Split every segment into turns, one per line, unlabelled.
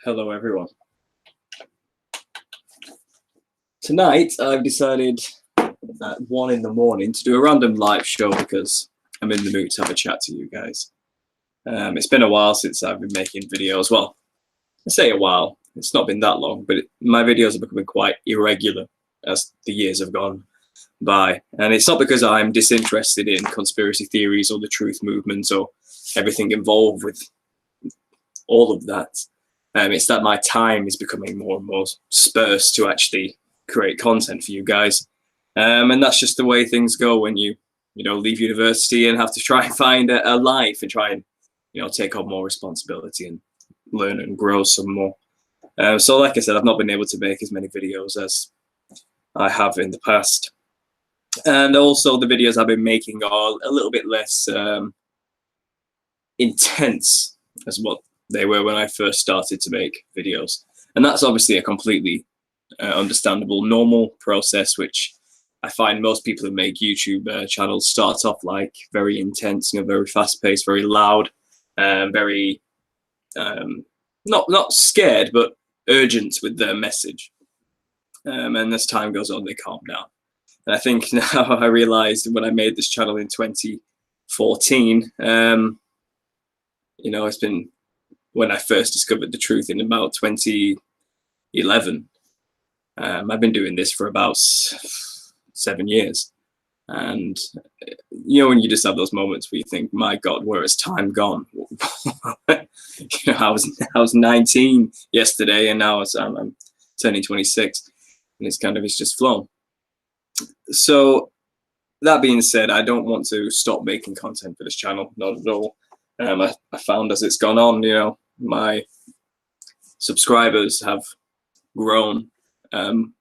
Hello everyone. Tonight I've decided at 1 in the morning to do a random live show because I'm in the mood to have a chat to you guys. It's been a while since I've been making videos. Well, I say a while, it's not been that long, but my videos are becoming quite irregular as the years have gone by. And it's not because I'm disinterested in conspiracy theories or the truth movement or everything involved with all of that. It's that my time is becoming more and more sparse to actually create content for you guys. And that's just the way things go when you leave university and have to try and find a life and try and, take on more responsibility and learn and grow some more. So like I said, I've not been able to make as many videos as I have in the past. And also the videos I've been making are a little bit less intense as what they were when I first started to make videos. And that's obviously a completely understandable, normal process, which I find most people who make YouTube channels start off like very intense, very fast-paced, very loud, very not scared, but urgent with their message. And as time goes on, they calm down. And I think now I realized when I made this channel in 2014, it's been when I first discovered the truth in about 2011. I've been doing this for about 7 years. And, when you just have those moments where you think, my God, where has time gone? I was 19 yesterday, and now I'm turning 26, and it's just flown. So that being said, I don't want to stop making content for this channel, not at all. I found as it's gone on, my subscribers have grown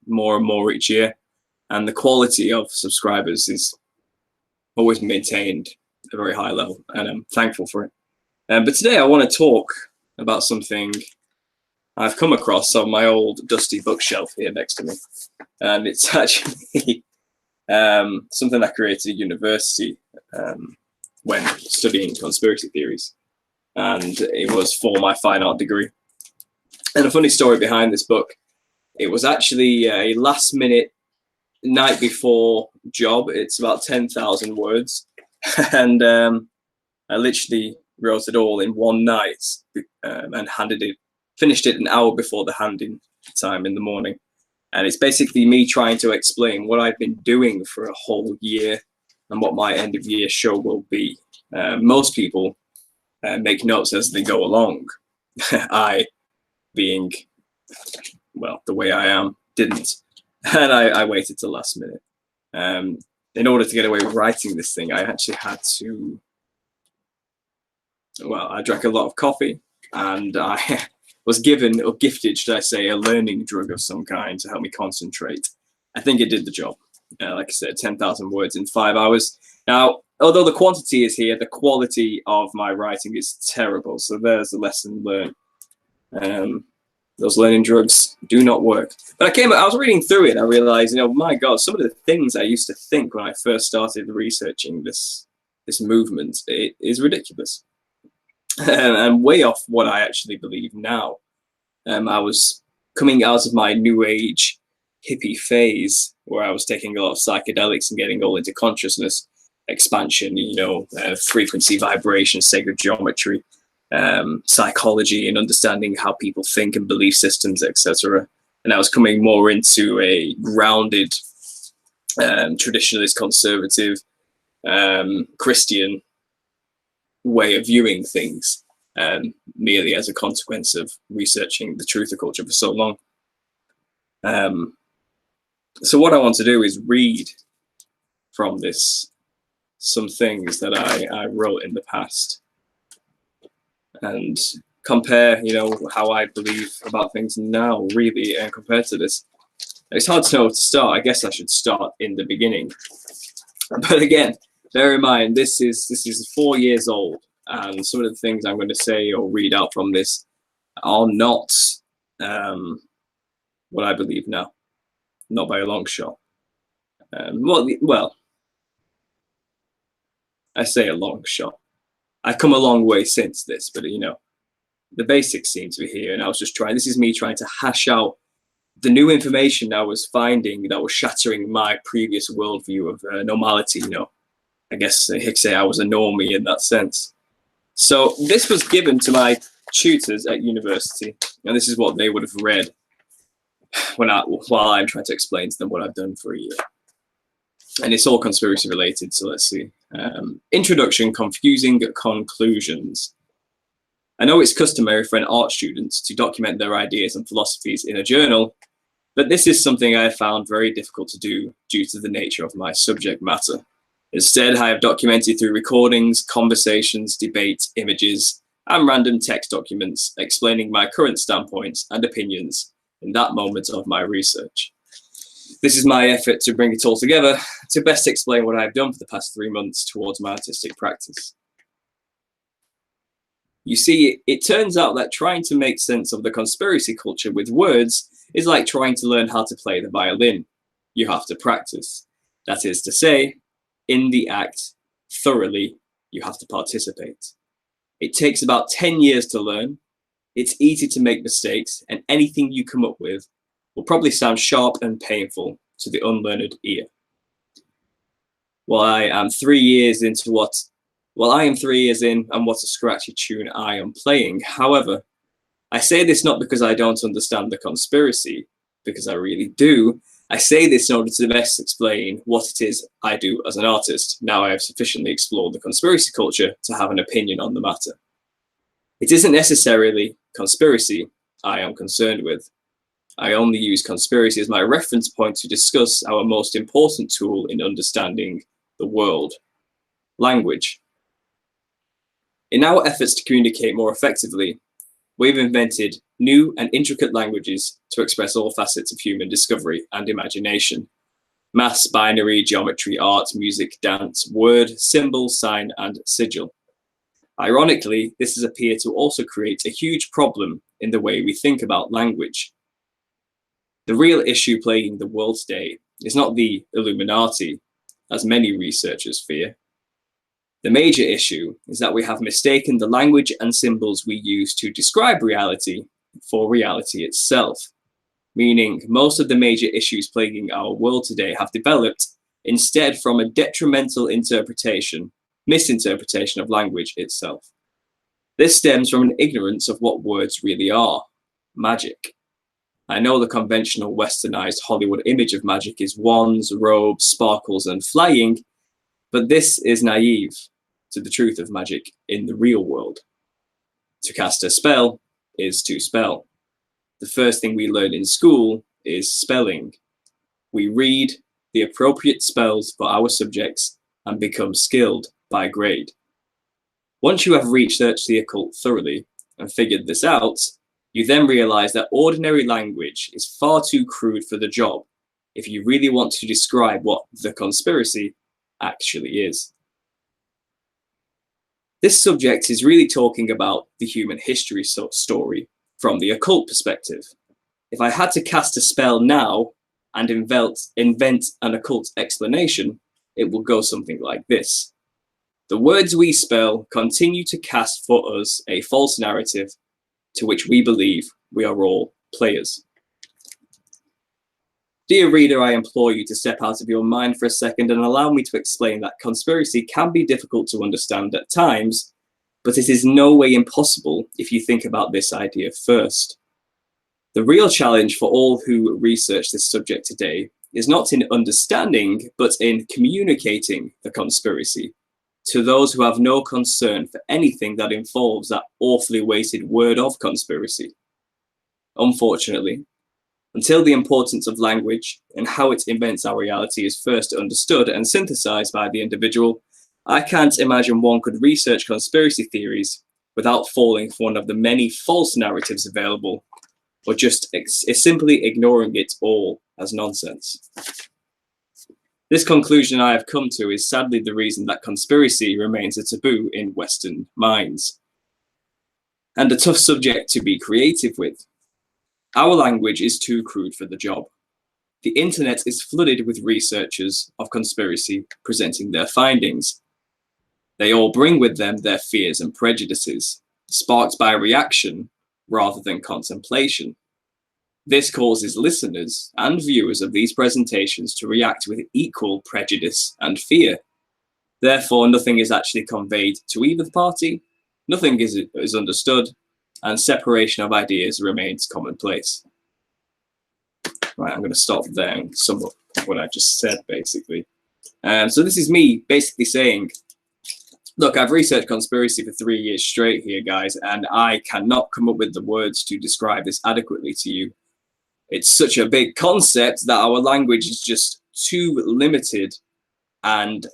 more and more each year, and the quality of subscribers is always maintained at a very high level, and I'm thankful for it. But today I want to talk about something I've come across on my old dusty bookshelf here next to me, and it's actually something I created at university when studying conspiracy theories, and it was for my fine art degree. And a funny story behind this book, it was actually a last minute night before job. It's about 10,000 words, and I literally wrote it all in one night and finished it an hour before the handing time in the morning. And it's basically me trying to explain what I've been doing for a whole year and what my end of year show will be. Most people make notes as they go along. I, being, well, the way I am, didn't. And I waited till last minute. In order to get away with writing this thing, I actually had to, I drank a lot of coffee, and I was given, or gifted, should I say, a learning drug of some kind to help me concentrate. I think it did the job. Like I said, 10,000 words in 5 hours. Now, although the quantity is here, the quality of my writing is terrible. So there's a lesson learned. Those learning drugs do not work. But I was reading through it, I realized, my God, some of the things I used to think when I first started researching this movement, it is ridiculous. And way off what I actually believe now. I was coming out of my new age hippie phase where I was taking a lot of psychedelics and getting all into consciousness expansion, frequency, vibration, sacred geometry, psychology, and understanding how people think and belief systems, etc. And I was coming more into a grounded, traditionalist, conservative, Christian way of viewing things, merely as a consequence of researching the truth of culture for so long. So what I want to do is read from this some things that I wrote in the past and compare, how I believe about things now, really, and compared to this. It's hard to know where to start. I guess I should start in the beginning. But again, bear in mind, this is 4 years old, and some of the things I'm going to say or read out from this are not what I believe now, not by a long shot. Well, I say a long shot. I've come a long way since this, but The basics seem to be here, and I was just this is me trying to hash out the new information I was finding that was shattering my previous worldview of normality. I guess you could say I was a normie in that sense. So this was given to my tutors at university, and this is what they would have read while I'm trying to explain to them what I've done for a year. And it's all conspiracy related, so let's see. Introduction, confusing conclusions. I know it's customary for an art student to document their ideas and philosophies in a journal, but this is something I have found very difficult to do due to the nature of my subject matter. Instead, I have documented through recordings, conversations, debates, images, and random text documents explaining my current standpoints and opinions in that moment of my research. This is my effort to bring it all together to best explain what I've done for the past 3 months towards my artistic practice. You see, it turns out that trying to make sense of the conspiracy culture with words is like trying to learn how to play the violin. You have to practice. That is to say, in the act, thoroughly, you have to participate. It takes about 10 years to learn. It's easy to make mistakes, and anything you come up with will probably sound sharp and painful to the unlearned ear. I am 3 years in, and what a scratchy tune I am playing. However, I say this not because I don't understand the conspiracy, because I really do. I say this in order to best explain what it is I do as an artist, now I have sufficiently explored the conspiracy culture to have an opinion on the matter. It isn't necessarily conspiracy I am concerned with. I only use conspiracy as my reference point to discuss our most important tool in understanding the world: language. In our efforts to communicate more effectively, we've invented new and intricate languages to express all facets of human discovery and imagination: maths, binary, geometry, art, music, dance, word, symbol, sign, and sigil. Ironically, this has appeared to also create a huge problem in the way we think about language. The real issue plaguing the world today is not the Illuminati, as many researchers fear. The major issue is that we have mistaken the language and symbols we use to describe reality for reality itself, meaning most of the major issues plaguing our world today have developed instead from a detrimental misinterpretation of language itself. This stems from an ignorance of what words really are: magic. I know the conventional westernized Hollywood image of magic is wands, robes, sparkles, and flying, but this is naive to the truth of magic in the real world. To cast a spell is to spell. The first thing we learn in school is spelling. We read the appropriate spells for our subjects and become skilled by grade. Once you have researched the occult thoroughly and figured this out, you then realize that ordinary language is far too crude for the job if you really want to describe what the conspiracy actually is. This subject is really talking about the human history story from the occult perspective. If I had to cast a spell now and invent an occult explanation, it will go something like this: the words we spell continue to cast for us a false narrative to which we believe we are all players. Dear reader, I implore you to step out of your mind for a second and allow me to explain that conspiracy can be difficult to understand at times, but it is no way impossible if you think about this idea first. The real challenge for all who research this subject today is not in understanding, but in communicating the conspiracy to those who have no concern for anything that involves that awfully weighted word of conspiracy. Unfortunately, until the importance of language and how it invents our reality is first understood and synthesized by the individual, I can't imagine one could research conspiracy theories without falling for one of the many false narratives available, or just simply ignoring it all as nonsense. This conclusion I have come to is sadly the reason that conspiracy remains a taboo in Western minds, and a tough subject to be creative with. Our language is too crude for the job. The internet is flooded with researchers of conspiracy presenting their findings. They all bring with them their fears and prejudices. sparked by reaction rather than contemplation. This causes listeners and viewers of these presentations to react with equal prejudice and fear. Therefore, nothing is actually conveyed to either party, nothing is understood, and separation of ideas remains commonplace. Right, I'm going to stop there and sum up what I just said, basically. So this is me basically saying, look, I've researched conspiracy for 3 years straight here, guys, and I cannot come up with the words to describe this adequately to you. It's such a big concept that our language is just too limited, and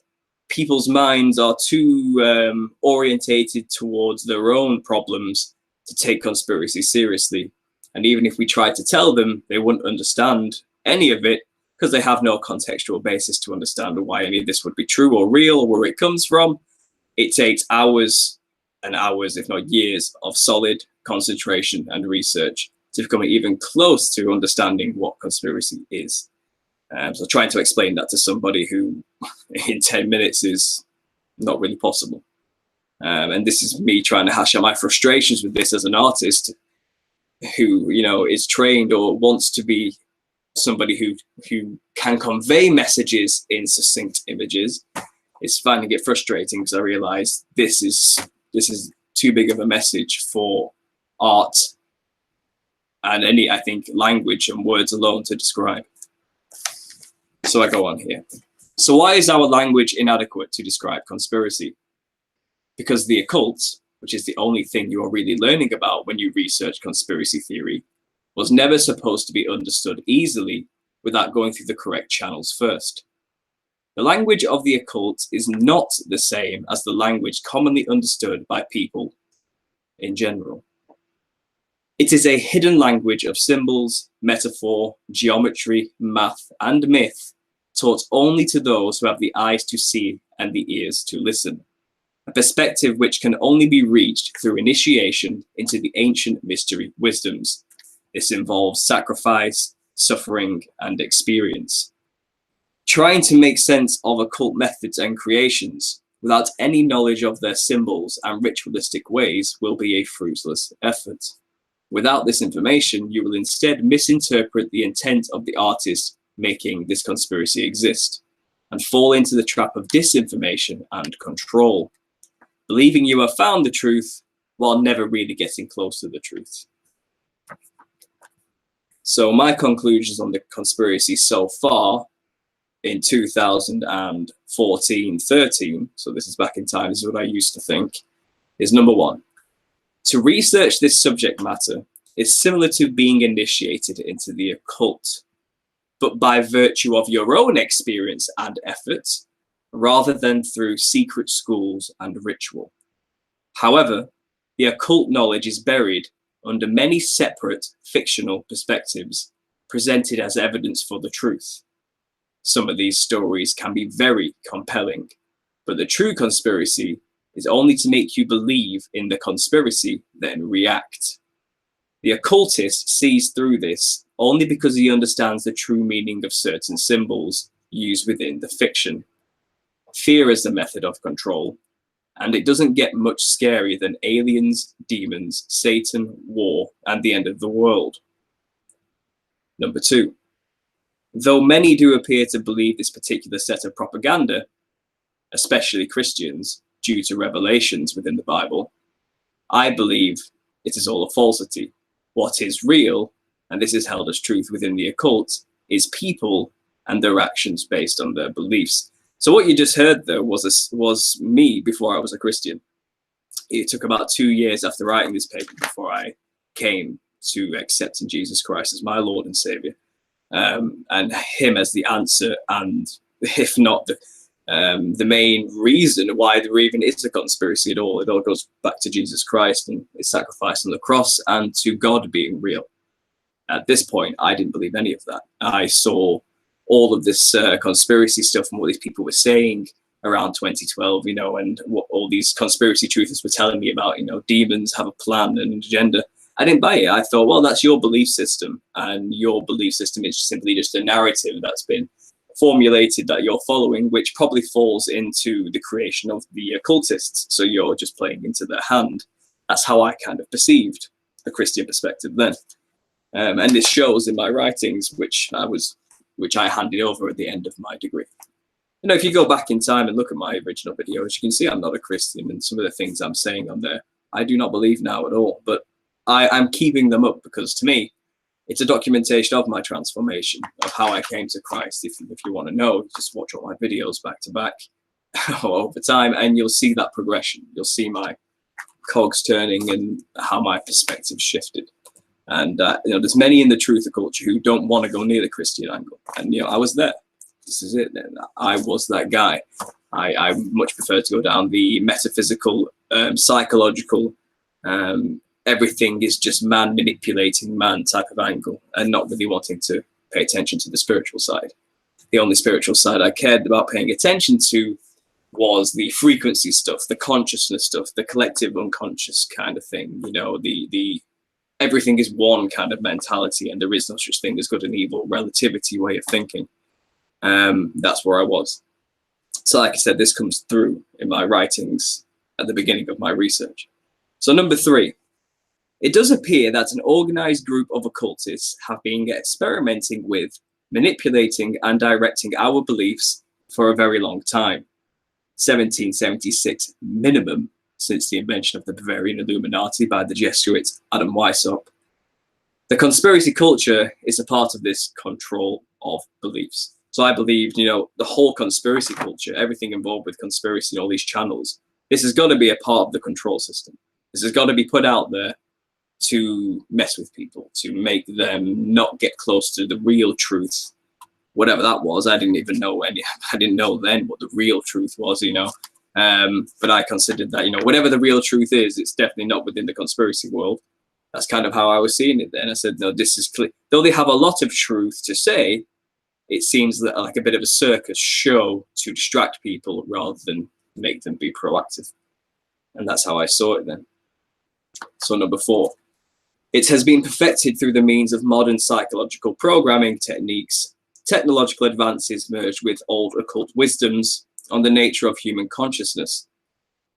people's minds are too orientated towards their own problems to take conspiracy seriously. And even if we tried to tell them, they wouldn't understand any of it because they have no contextual basis to understand why any of this would be true or real or where it comes from. It takes hours and hours, if not years, of solid concentration and research to become even close to understanding what conspiracy is. So trying to explain that to somebody who in 10 minutes is not really possible. And this is me trying to hash out my frustrations with this as an artist who, you know, is trained or wants to be somebody who can convey messages in succinct images. It's finding it frustrating because I realize this is too big of a message for art and any, I think, language and words alone to describe. So I go on here. So why is our language inadequate to describe conspiracy? Because the occult, which is the only thing you are really learning about when you research conspiracy theory, was never supposed to be understood easily without going through the correct channels first. The language of the occult is not the same as the language commonly understood by people in general. It is a hidden language of symbols, metaphor, geometry, math, and myth, taught only to those who have the eyes to see and the ears to listen. A perspective which can only be reached through initiation into the ancient mystery wisdoms. This involves sacrifice, suffering, and experience. Trying to make sense of occult methods and creations without any knowledge of their symbols and ritualistic ways will be a fruitless effort. Without this information, you will instead misinterpret the intent of the artist making this conspiracy exist and fall into the trap of disinformation and control, believing you have found the truth while never really getting close to the truth. So my conclusions on the conspiracy so far in 2014-13, so this is back in time, this is what I used to think, is number one, to research this subject matter is similar to being initiated into the occult, but by virtue of your own experience and effort, rather than through secret schools and ritual. However, the occult knowledge is buried under many separate fictional perspectives, presented as evidence for the truth. Some of these stories can be very compelling, but the true conspiracy is only to make you believe in the conspiracy, then react. The occultist sees through this only because he understands the true meaning of certain symbols used within the fiction. Fear is the method of control, and it doesn't get much scarier than aliens, demons, Satan, war, and the end of the world. Number two, though many do appear to believe this particular set of propaganda, especially Christians, due to revelations within the Bible, I believe it is all a falsity. What is real, and this is held as truth within the occult, is people and their actions based on their beliefs. So what you just heard, though, was me before I was a Christian. It took about 2 years after writing this paper before I came to accepting Jesus Christ as my Lord and Savior, and Him as the answer, and if not the main reason why there even is a conspiracy at all. It all goes back to Jesus Christ and His sacrifice on the cross and to God being real. At this point, I didn't believe any of that. I saw all of this conspiracy stuff and what these people were saying around 2012, you know, and what all these conspiracy truthers were telling me about, you know, demons have a plan and an agenda. I didn't buy it. I thought, well, that's your belief system, and your belief system is simply just a narrative that's been formulated that you're following, which probably falls into the creation of the occultists. So you're just playing into their hand. That's how I kind of perceived the Christian perspective then. And this shows in my writings, which I handed over at the end of my degree. You know, if you go back in time and look at my original videos, you can see I'm not a Christian, and some of the things I'm saying on there, I do not believe now at all. But I'm keeping them up because, to me, it's a documentation of my transformation, of how I came to Christ. If you want to know, just watch all my videos back to back over time, and you'll see that progression. You'll see my cogs turning and how my perspective shifted. And you know, there's many in the truther culture who don't want to go near the Christian angle, and you know, I was there. This is it. I was that guy. I much prefer to go down the metaphysical, psychological, everything is just man manipulating man type of angle, and not really wanting to pay attention to the spiritual side. The only spiritual side I cared about paying attention to was the frequency stuff, the consciousness stuff, the collective unconscious kind of thing. You know, the everything is one kind of mentality, and there is no such thing as good and evil, relativity way of thinking. That's where I was. So like I said, this comes through in my writings at the beginning of my research. So number 3, it does appear that an organized group of occultists have been experimenting with, manipulating and directing our beliefs for a very long time. 1776 minimum, since the invention of the Bavarian Illuminati by the Jesuit Adam Weishaupt. The conspiracy culture is a part of this control of beliefs. So I believe, you know, the whole conspiracy culture, everything involved with conspiracy, all these channels, this has got to be a part of the control system. This has got to be put out there to mess with people, to make them not get close to the real truth, whatever that was. I didn't even know any. I didn't know then what the real truth was, you know. But I considered that, you know, whatever the real truth is, it's definitely not within the conspiracy world. That's kind of how I was seeing it then. I said, no, this is clear. Though they have a lot of truth to say, it seems that like a bit of a circus show to distract people rather than make them be proactive. And that's how I saw it then. So number 4, it has been perfected through the means of modern psychological programming techniques, technological advances merged with old occult wisdoms on the nature of human consciousness.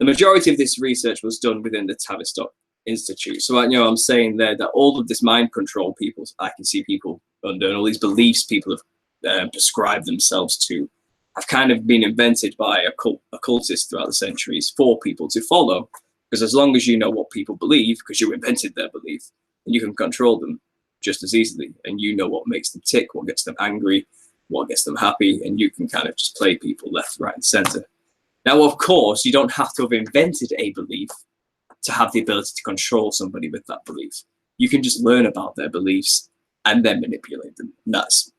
The majority of this research was done within the Tavistock Institute. So, you know, I'm saying there that all of this mind control people, I can see people under, and all these beliefs people have prescribed themselves to, have kind of been invented by occultists throughout the centuries for people to follow. Because as long as you know what people believe, because you invented their belief, and you can control them just as easily, and you know what makes them tick, what gets them angry, what gets them happy, and you can kind of just play people left, right, and center. Now, of course, you don't have to have invented a belief to have the ability to control somebody with that belief. You can just learn about their beliefs and then manipulate them. And that's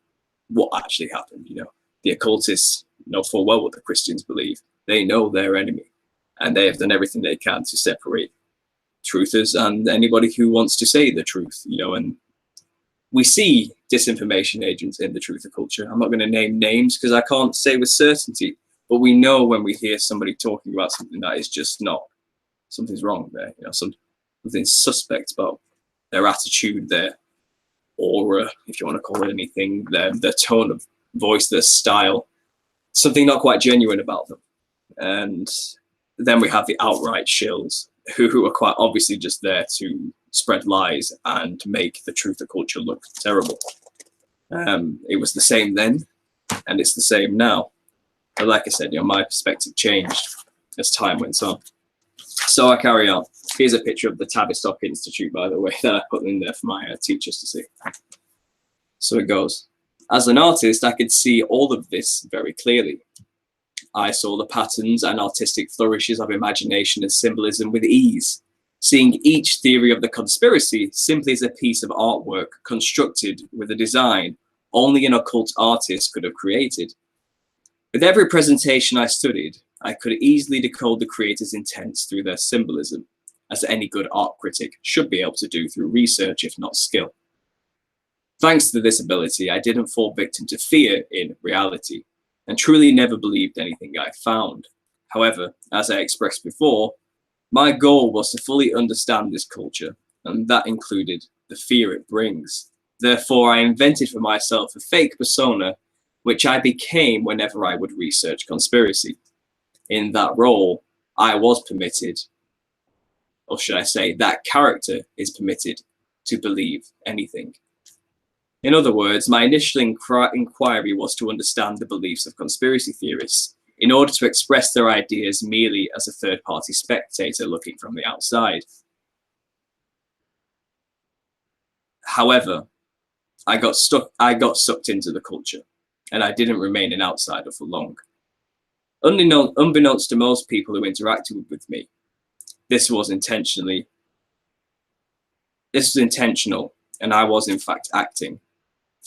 what actually happened. You know, the occultists know full well what the Christians believe. They know their enemy, and they have done everything they can to separate truthers and anybody who wants to say the truth. You know, and we see disinformation agents in the truther culture. I'm not going to name names because I can't say with certainty, but we know when we hear somebody talking about something that is just not, something's wrong there. You know, something suspect about their attitude, their aura, if you want to call it anything, their tone of voice, their style, something not quite genuine about them. And then we have the outright shills who are quite obviously just there to spread lies and make the truther culture look terrible. It was the same then, and it's the same now. But like I said, you know, my perspective changed as time went on. So I carry on. Here's a picture of the Tavistock Institute, by the way, that I put in there for my teachers to see. So it goes. As an artist, I could see all of this very clearly. I saw the patterns and artistic flourishes of imagination and symbolism with ease, seeing each theory of the conspiracy simply as a piece of artwork constructed with a design only an occult artist could have created. With every presentation I studied, I could easily decode the creator's intents through their symbolism, as any good art critic should be able to do through research, if not skill. Thanks to this ability, I didn't fall victim to fear in reality, and truly never believed anything I found. However, as I expressed before, my goal was to fully understand this culture, and that included the fear it brings. Therefore, I invented for myself a fake persona, which I became whenever I would research conspiracy. In that role, I was permitted, or should I say, that character is permitted to believe anything. In other words, my initial inquiry was to understand the beliefs of conspiracy theorists in order to express their ideas merely as a third-party spectator looking from the outside. However, I got sucked into the culture, and I didn't remain an outsider for long. Unbeknownst to most people who interacted with me, this was intentional, and I was in fact acting.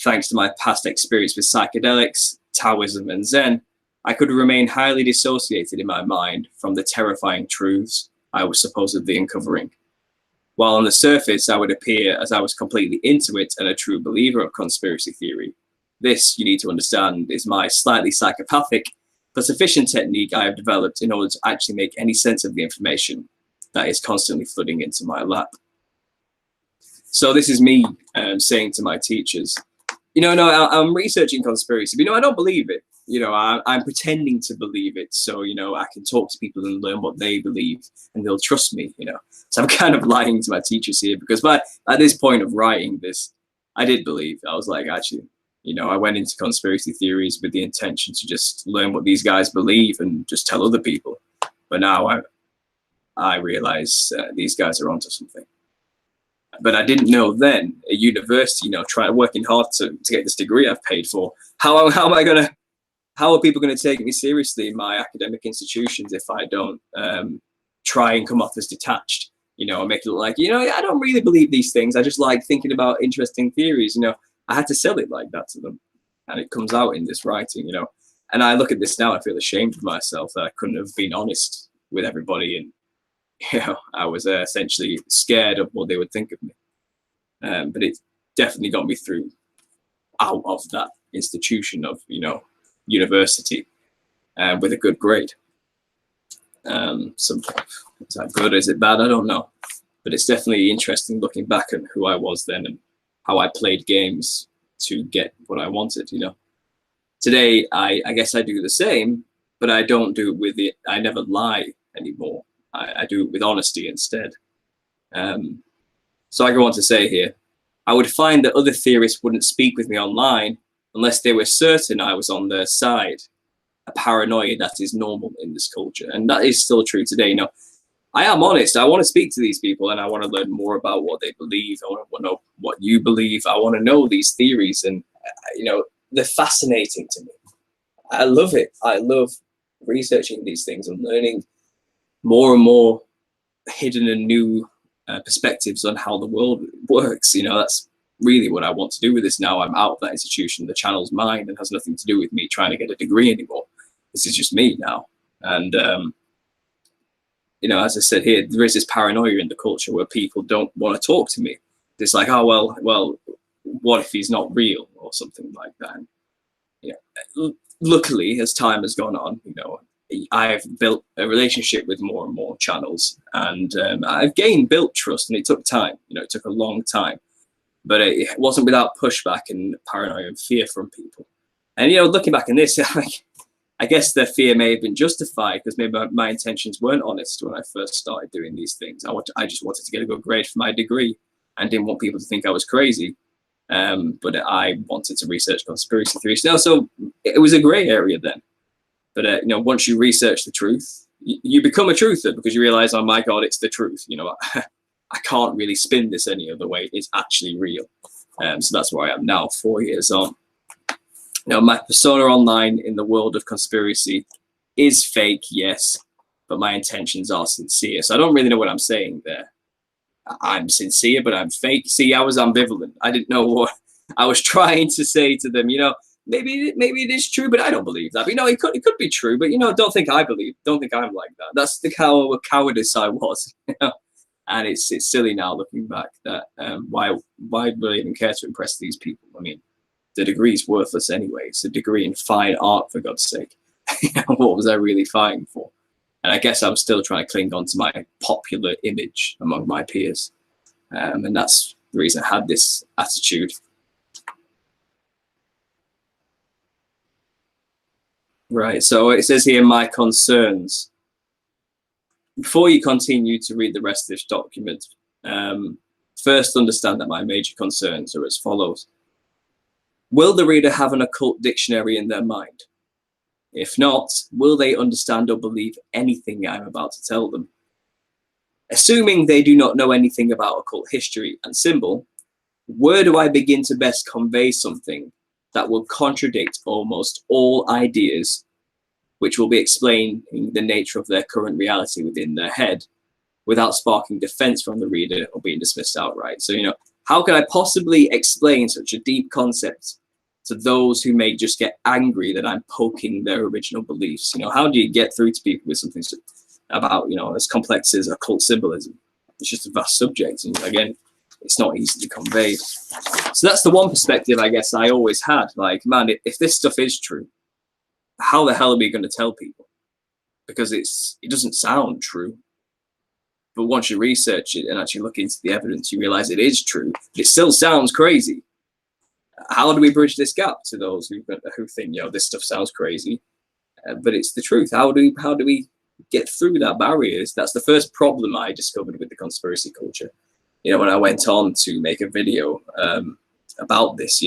Thanks to my past experience with psychedelics, Taoism, and Zen, I could remain highly dissociated in my mind from the terrifying truths I was supposedly uncovering. While on the surface, I would appear as I was completely into it and a true believer of conspiracy theory. This, you need to understand, is my slightly psychopathic but sufficient technique I have developed in order to actually make any sense of the information that is constantly flooding into my lap. So this is me saying to my teachers, no, I'm researching conspiracy, but I don't believe it. I'm pretending to believe it, so I can talk to people and learn what they believe, and they'll trust me. So I'm kind of lying to my teachers here, because at this point of writing this, I did believe. I was like, actually, I went into conspiracy theories with the intention to just learn what these guys believe and just tell other people. But now I realize these guys are onto something. But I didn't know then at university, working hard to get this degree I've paid for. How are people going to take me seriously in my academic institutions if I don't try and come off as detached, and make it look like, I don't really believe these things. I just like thinking about interesting theories. I had to sell it like that to them, and it comes out in this writing, and I look at this now, I feel ashamed of myself that I couldn't have been honest with everybody, and I was essentially scared of what they would think of me. But it definitely got me through out of that institution of, university with a good grade. So is that good? Is it bad? I don't know. But it's definitely interesting looking back at who I was then and how I played games to get what I wanted, Today, I guess I do the same, but I don't do it with it. I never lie anymore. I do it with honesty instead. So I go on to say here, I would find that other theorists wouldn't speak with me online unless they were certain I was on their side, a paranoia that is normal in this culture. And that is still true today. I am honest. I want to speak to these people and I want to learn more about what they believe. I want to know what you believe. I want to know these theories, and, they're fascinating to me. I love it. I love researching these things and learning more and more hidden and new perspectives on how the world works. That's really what I want to do with this now. I'm out of that institution. The channel's mine and has nothing to do with me trying to get a degree anymore. This is just me now. And, as I said here, there is this paranoia in the culture where people don't want to talk to me. It's like, oh, well, what if he's not real or something like that? And, luckily, as time has gone on, I've built a relationship with more and more channels, and I've built trust, and it took time. It took a long time, but it wasn't without pushback and paranoia and fear from people. And looking back in this, I guess the fear may have been justified because maybe my intentions weren't honest when I first started doing these things. I just wanted to get a good grade for my degree and didn't want people to think I was crazy. But I wanted to research conspiracy theories. So it was a gray area then. But once you research the truth, you become a truther because you realize, oh my God, it's the truth. I can't really spin this any other way. It's actually real. So that's where I am now, 4 years on. My persona online in the world of conspiracy is fake, yes, but my intentions are sincere. So I don't really know what I'm saying there. I'm sincere, but I'm fake. See, I was ambivalent. I didn't know what I was trying to say to them. Maybe it is true, but I don't believe that. But, it could be true, but don't think I believe. Don't think I'm like that. That's the cowardice I was. And it's silly now looking back that why would I even care to impress these people? I mean, the degree's worthless anyway. It's a degree in fine art, for God's sake. What was I really fighting for? And I guess I'm still trying to cling on to my popular image among my peers. And that's the reason I had this attitude. Right, so it says here, my concerns. Before you continue to read the rest of this document, first understand that my major concerns are as follows. Will the reader have an occult dictionary in their mind? If not, will they understand or believe anything I'm about to tell them? Assuming they do not know anything about occult history and symbol, where do I begin to best convey something that will contradict almost all ideas, which will be explaining the nature of their current reality within their head, without sparking defense from the reader or being dismissed outright? So, how can I possibly explain such a deep concept to those who may just get angry that I'm poking their original beliefs? How do you get through to people with something about, as complex as occult symbolism? It's just a vast subject, and again, it's not easy to convey. So that's the one perspective I guess I always had. Like, man, if this stuff is true, how the hell are we going to tell people? Because it doesn't sound true. But once you research it and actually look into the evidence, you realize it is true. But it still sounds crazy. How do we bridge this gap to those who think, this stuff sounds crazy, but it's the truth? How do we get through that barrier? That's the first problem I discovered with the conspiracy culture. When I went on to make a video about this,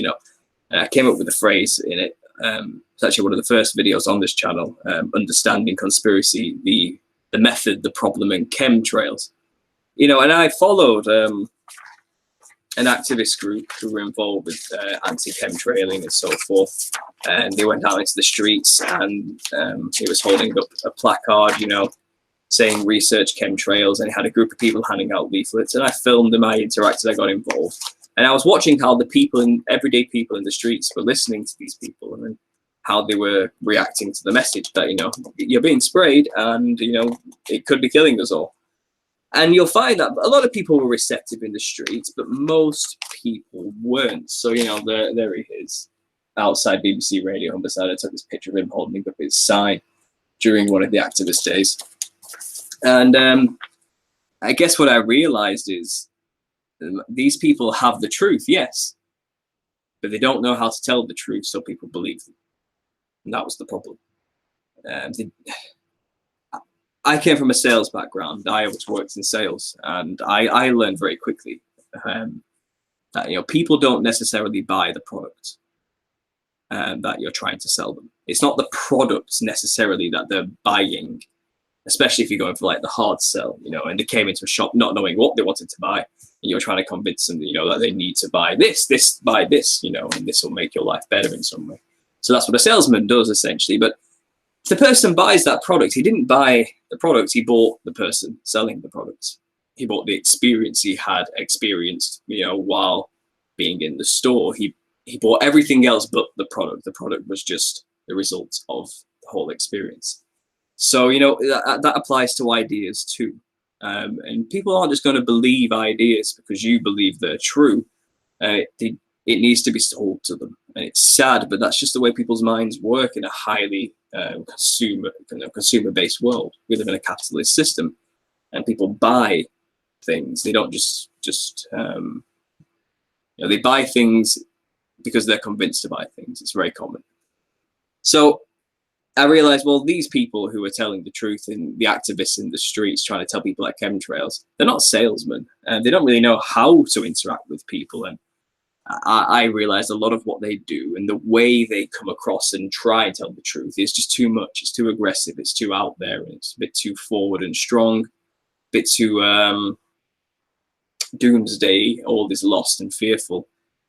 I came up with a phrase in it. It's actually one of the first videos on this channel, understanding conspiracy, the method, the problem, and chemtrails. And I followed an activist group who were involved with anti-chemtrailing and so forth. And they went out into the streets, and he was holding up a placard, saying research chemtrails, and he had a group of people handing out leaflets. And I filmed them, I interacted, I got involved. And I was watching how the everyday people in the streets were listening to these people, and then how they were reacting to the message that, you're being sprayed and, it could be killing us all. And you'll find that a lot of people were receptive in the streets, but most people weren't. So, there he is outside BBC Radio Humberside. I took this picture of him holding up his sign during one of the activist days. And I guess what I realized is these people have the truth, yes, but they don't know how to tell the truth, so people believe them. And that was the problem. I came from a sales background. I always worked in sales, and I learned very quickly that people don't necessarily buy the product that you're trying to sell them. It's not the products necessarily that they're buying, especially if you're going for like the hard sell, and they came into a shop not knowing what they wanted to buy, and you're trying to convince them, that they need to buy this, buy this, and this will make your life better in some way. So that's what a salesman does essentially. But if the person buys that product, he didn't buy the product, he bought the person selling the product. He bought the experience he had experienced, while being in the store. He bought everything else but the product. The product was just the result of the whole experience. So, that applies to ideas too. And people aren't just going to believe ideas because you believe they're true. It needs to be sold to them. And it's sad, but that's just the way people's minds work in a highly consumer-based world. We live in a capitalist system, and people buy things. They don't they buy things because they're convinced to buy things. It's very common. So I realized, well, these people who are telling the truth, and the activists in the streets trying to tell people like chemtrails, they're not salesmen, and they don't really know how to interact with people. And I realized a lot of what they do and the way they come across and try and tell the truth is just too much. It's too aggressive. It's too out there. And it's a bit too forward and strong, a bit too doomsday, all is lost and fearful.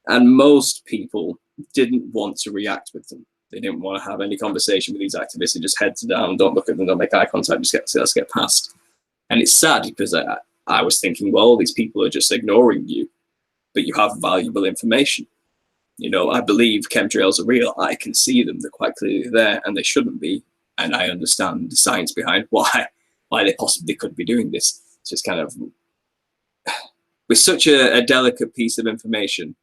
And most people didn't want to react with them. They didn't want to have any conversation with these activists. They just heads down, don't look at them, don't make eye contact, let's get past. And it's sad because I was thinking, well, these people are just ignoring you, but you have valuable information. I believe chemtrails are real. I can see them. They're quite clearly there, and they shouldn't be. And I understand the science behind why they possibly could be doing this. So it's kind of, with such a delicate piece of information,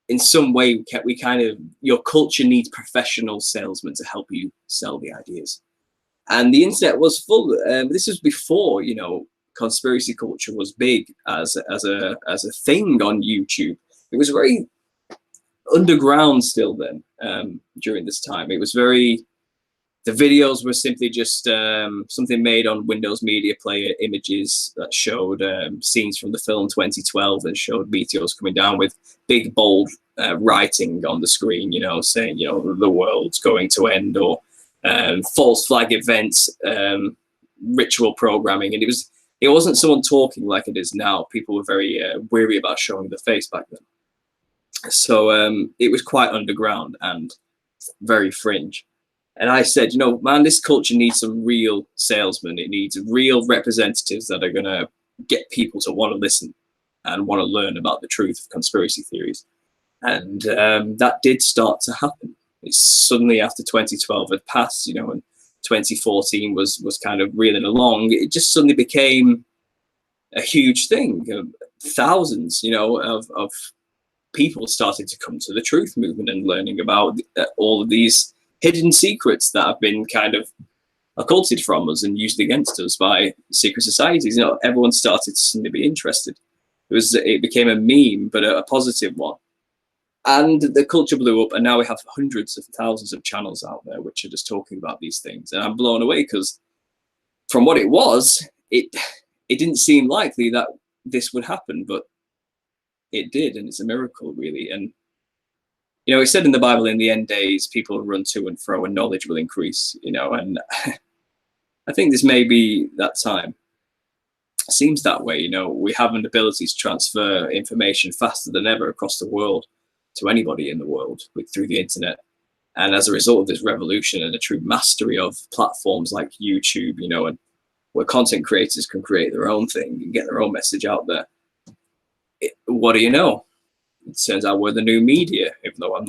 in some way, your culture needs professional salesmen to help you sell the ideas. And the internet was full. This was before, conspiracy culture was big as a thing on YouTube. It was very underground still then. During this time, it was very The videos were simply just something made on Windows Media Player images that showed scenes from the film 2012 and showed meteors coming down with big bold writing on the screen, you know, saying, you know, the world's going to end, or false flag events, ritual programming. And it wasn't someone talking like it is now. People were very weary about showing the face back then. So it was quite underground and very fringe. And I said, you know, man, this culture needs some real salesmen. It needs real representatives that are going to get people to want to listen and want to learn about the truth of conspiracy theories. And that did start to happen. It's suddenly, after 2012 had passed, you know, and 2014 was kind of reeling along, it just suddenly became a huge thing. Thousands, you know, of people started to come to the truth movement and learning about all of these hidden secrets that have been kind of occulted from us and used against us by secret societies. You know, everyone started to suddenly be interested. It became a meme, but a positive one. And the culture blew up, and now we have hundreds of thousands of channels out there which are just talking about these things. And I'm blown away, because from what it was, it didn't seem likely that this would happen, but it did, and it's a miracle, really. And you know, it said in the Bible, in the end days, people will run to and fro and knowledge will increase, you know, and I think this may be that time. It seems that way, you know. We have an ability to transfer information faster than ever across the world to anybody in the world through the internet. And as a result of this revolution and a true mastery of platforms like YouTube, you know, and where content creators can create their own thing and get their own message out there, what do you know? It turns out we're the new media, even though I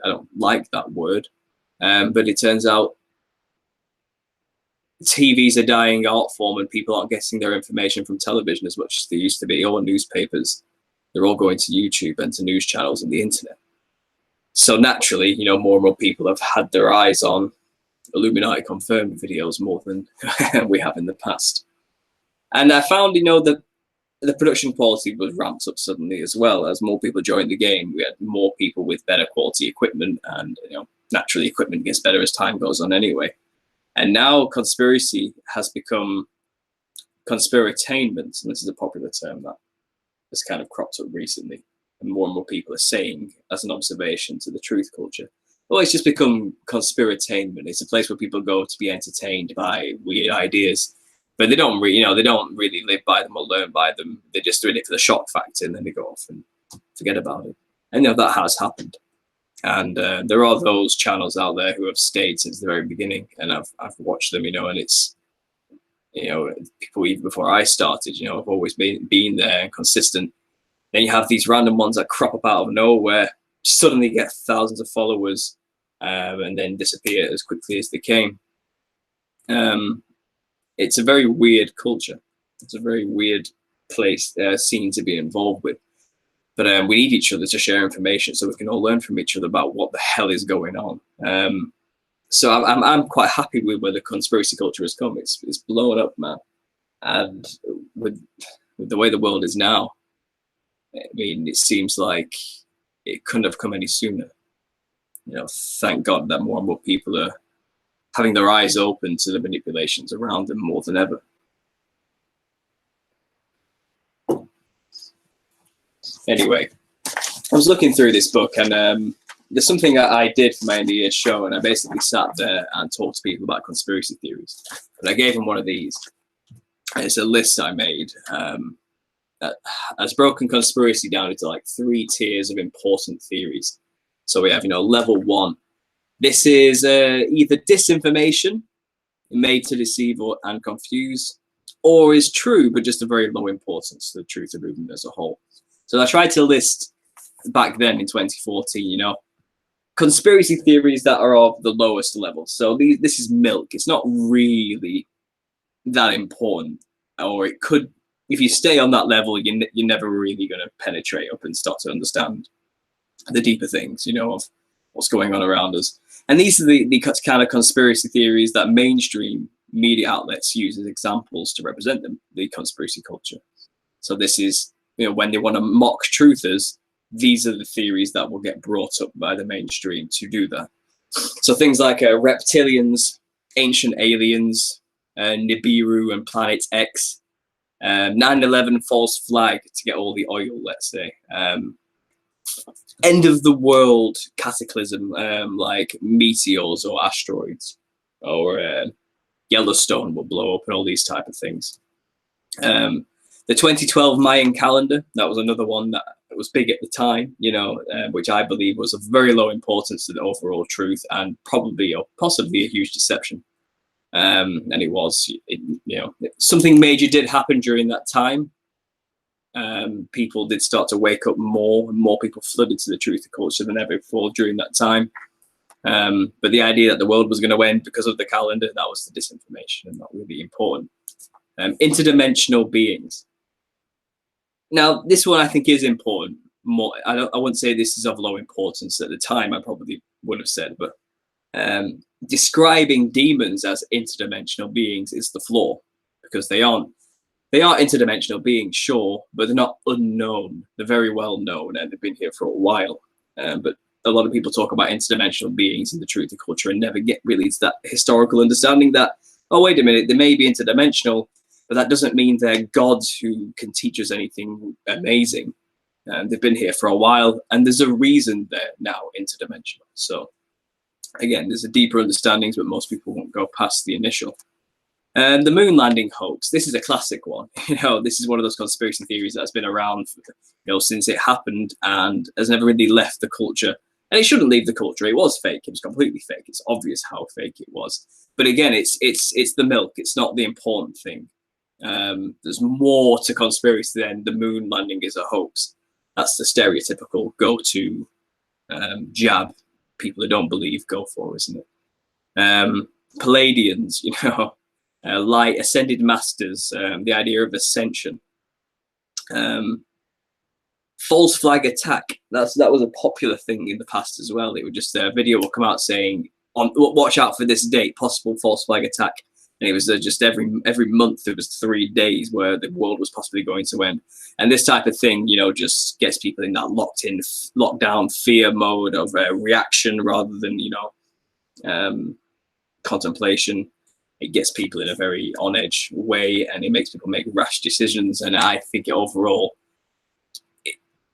don't like that word. But it turns out TV's a dying art form, and people aren't getting their information from television as much as they used to be, or newspapers. They're all going to YouTube and to news channels and the internet. So naturally, you know, more and more people have had their eyes on Illuminati confirmed videos more than we have in the past. And I found, you know, that the production quality was ramped up suddenly as well. As more people joined the game, we had more people with better quality equipment, and you know, naturally equipment gets better as time goes on anyway. And now conspiracy has become conspiratainment, and this is a popular term that has kind of cropped up recently, and more people are saying, as an observation to the truth culture, well, it's just become conspiratainment. It's a place where people go to be entertained by weird ideas. But they don't really, you know, they don't really live by them or learn by them. They're just doing it for the shock factor, and then they go off and forget about it. And you know, that has happened. And there are those channels out there who have stayed since the very beginning, and I've watched them, you know, and it's, you know, people even before I started, you know, have always been there and consistent. Then you have these random ones that crop up out of nowhere, suddenly get thousands of followers, and then disappear as quickly as they came. It's a very weird culture. It's a very weird place, scene to be involved with. But we need each other to share information so we can all learn from each other about what the hell is going on. So I'm quite happy with where the conspiracy culture has come. It's blown up, man. And with the way the world is now, I mean, it seems like it couldn't have come any sooner. You know, thank God that more and more people are having their eyes open to the manipulations around them more than ever. Anyway, I was looking through this book, and there's something that I did for my end of year show, and I basically sat there and talked to people about conspiracy theories. And I gave them one of these. And it's a list I made that has broken conspiracy down into like 3 tiers of important theories. So we have, you know, level 1. This is either disinformation made to deceive and confuse, or is true but just a very low importance to the truth of movement as a whole. So I tried to list back then in 2014, you know, conspiracy theories that are of the lowest level. So this is milk. It's not really that important, or it could, if you stay on that level, you're never really going to penetrate up and start to understand the deeper things, you know, of what's going on around us. And these are the kind of conspiracy theories that mainstream media outlets use as examples to represent them, the conspiracy culture. So this is, you know, when they want to mock truthers, these are the theories that will get brought up by the mainstream to do that. So things like reptilians, ancient aliens, Nibiru and Planet X, 9/11 false flag to get all the oil, let's say. End of the world cataclysm, like meteors or asteroids, or Yellowstone will blow up, and all these type of things. The 2012 Mayan calendar, that was another one that was big at the time, you know, which I believe was of very low importance to the overall truth, and probably or possibly a huge deception. And it was, you know, something major did happen during that time. People did start to wake up more, and more people flooded to the truth of culture than ever before during that time. But the idea that the world was going to end because of the calendar, that was the disinformation, and not really important. Interdimensional beings. Now, this one I think is important. More, I wouldn't say this is of low importance at the time. I probably would have said, but describing demons as interdimensional beings is the flaw, because they are interdimensional beings, sure, but they're not unknown. They're very well known, and they've been here for a while. But a lot of people talk about interdimensional beings in the truth of culture and never get really to that historical understanding that, oh, wait a minute, they may be interdimensional, but that doesn't mean they're gods who can teach us anything amazing. They've been here for a while, and there's a reason they're now interdimensional. So again, there's a deeper understandings, but most people won't go past the initial. The moon landing hoax. This is a classic one. You know, this is one of those conspiracy theories that's been around, you know, since it happened, and has never really left the culture. And it shouldn't leave the culture. It was fake. It was completely fake. It's obvious how fake it was. But again, it's the milk. It's not the important thing. There's more to conspiracy than the moon landing is a hoax. That's the stereotypical go-to jab people who don't believe go for, isn't it? Palladians, you know. Light ascended masters, the idea of ascension, false flag attack. That was a popular thing in the past as well. It would just a video will come out saying, watch out for this date, possible false flag attack. And it was just every month there was 3 days where the world was possibly going to end. And this type of thing, you know, just gets people in that lockdown fear mode of reaction rather than, you know, contemplation. It gets people in a very on edge way, and it makes people make rash decisions. And I think overall,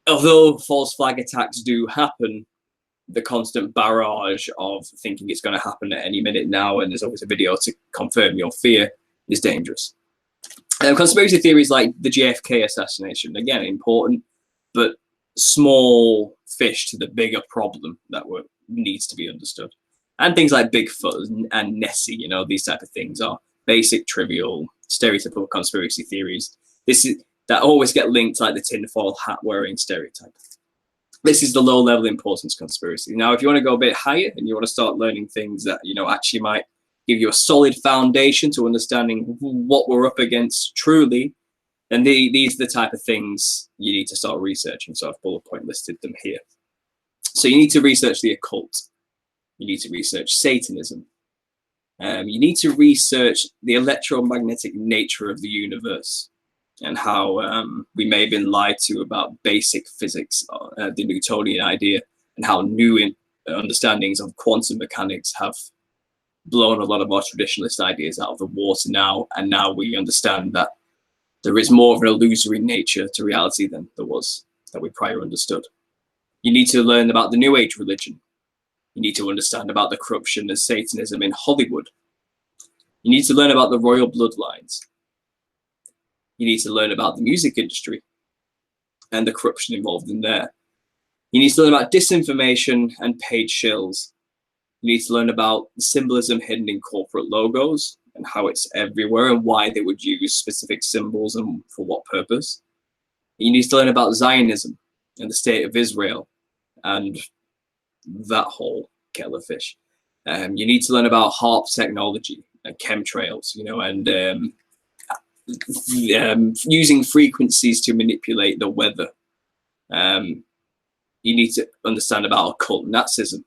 although false flag attacks do happen, the constant barrage of thinking it's going to happen at any minute now, and there's always a video to confirm your fear, is dangerous. Conspiracy theories like the JFK assassination, again, important, but small fish to the bigger problem that needs to be understood. And things like Bigfoot and Nessie, you know, these type of things are basic, trivial, stereotypical conspiracy theories. That always get linked like the tinfoil hat wearing stereotype. This is the low level importance conspiracy. Now, if you want to go a bit higher and you want to start learning things that, you know, actually might give you a solid foundation to understanding what we're up against truly, then these are the type of things you need to start researching. So I've bullet point listed them here. So you need to research the occult. You need to research Satanism. You need to research the electromagnetic nature of the universe and how we may have been lied to about basic physics, the Newtonian idea, and how new understandings of quantum mechanics have blown a lot of our traditionalist ideas out of the water now. And now we understand that there is more of an illusory nature to reality than there was that we prior understood. You need to learn about the New Age religion. You need to understand about the corruption of Satanism in Hollywood. You need to learn about the royal bloodlines. You need to learn about the music industry and the corruption involved in there. You need to learn about disinformation and paid shills. You need to learn about the symbolism hidden in corporate logos and how it's everywhere and why they would use specific symbols and for what purpose. You need to learn about Zionism and the state of Israel and that whole kettle of fish. You need to learn about HAARP technology and chemtrails, you know, and using frequencies to manipulate the weather. You need to understand about occult Nazism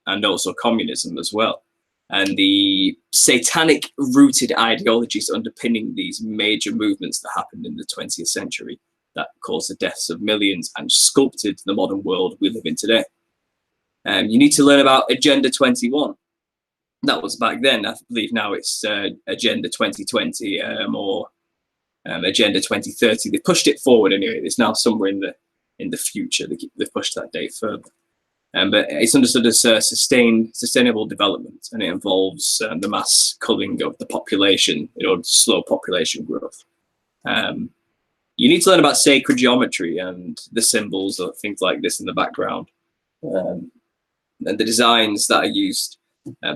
and also communism as well, and the satanic rooted ideologies underpinning these major movements that happened in the 20th century that caused the deaths of millions and sculpted the modern world we live in today. You need to learn about Agenda 21. That was back then. I believe now it's Agenda 2020 or Agenda 2030. They pushed it forward anyway. It's now somewhere in the future. They've pushed that date further. But it's understood as sustainable development, and it involves the mass culling of the population in order to slow population growth. You need to learn about sacred geometry and the symbols or things like this in the background, and the designs that are used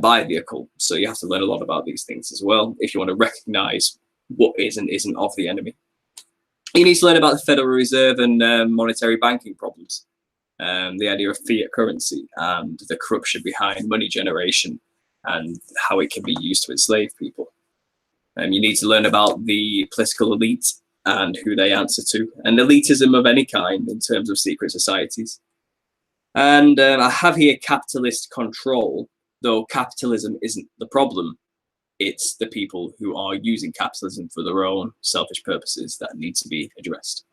by the occult. So you have to learn a lot about these things as well if you want to recognize what is and isn't of the enemy. You need to learn about the Federal Reserve and monetary banking problems, the idea of fiat currency and the corruption behind money generation and how it can be used to enslave people. You need to learn about the political elite and who they answer to, and elitism of any kind in terms of secret societies. And I have here capitalist control, though capitalism isn't the problem. It's the people who are using capitalism for their own selfish purposes that need to be addressed.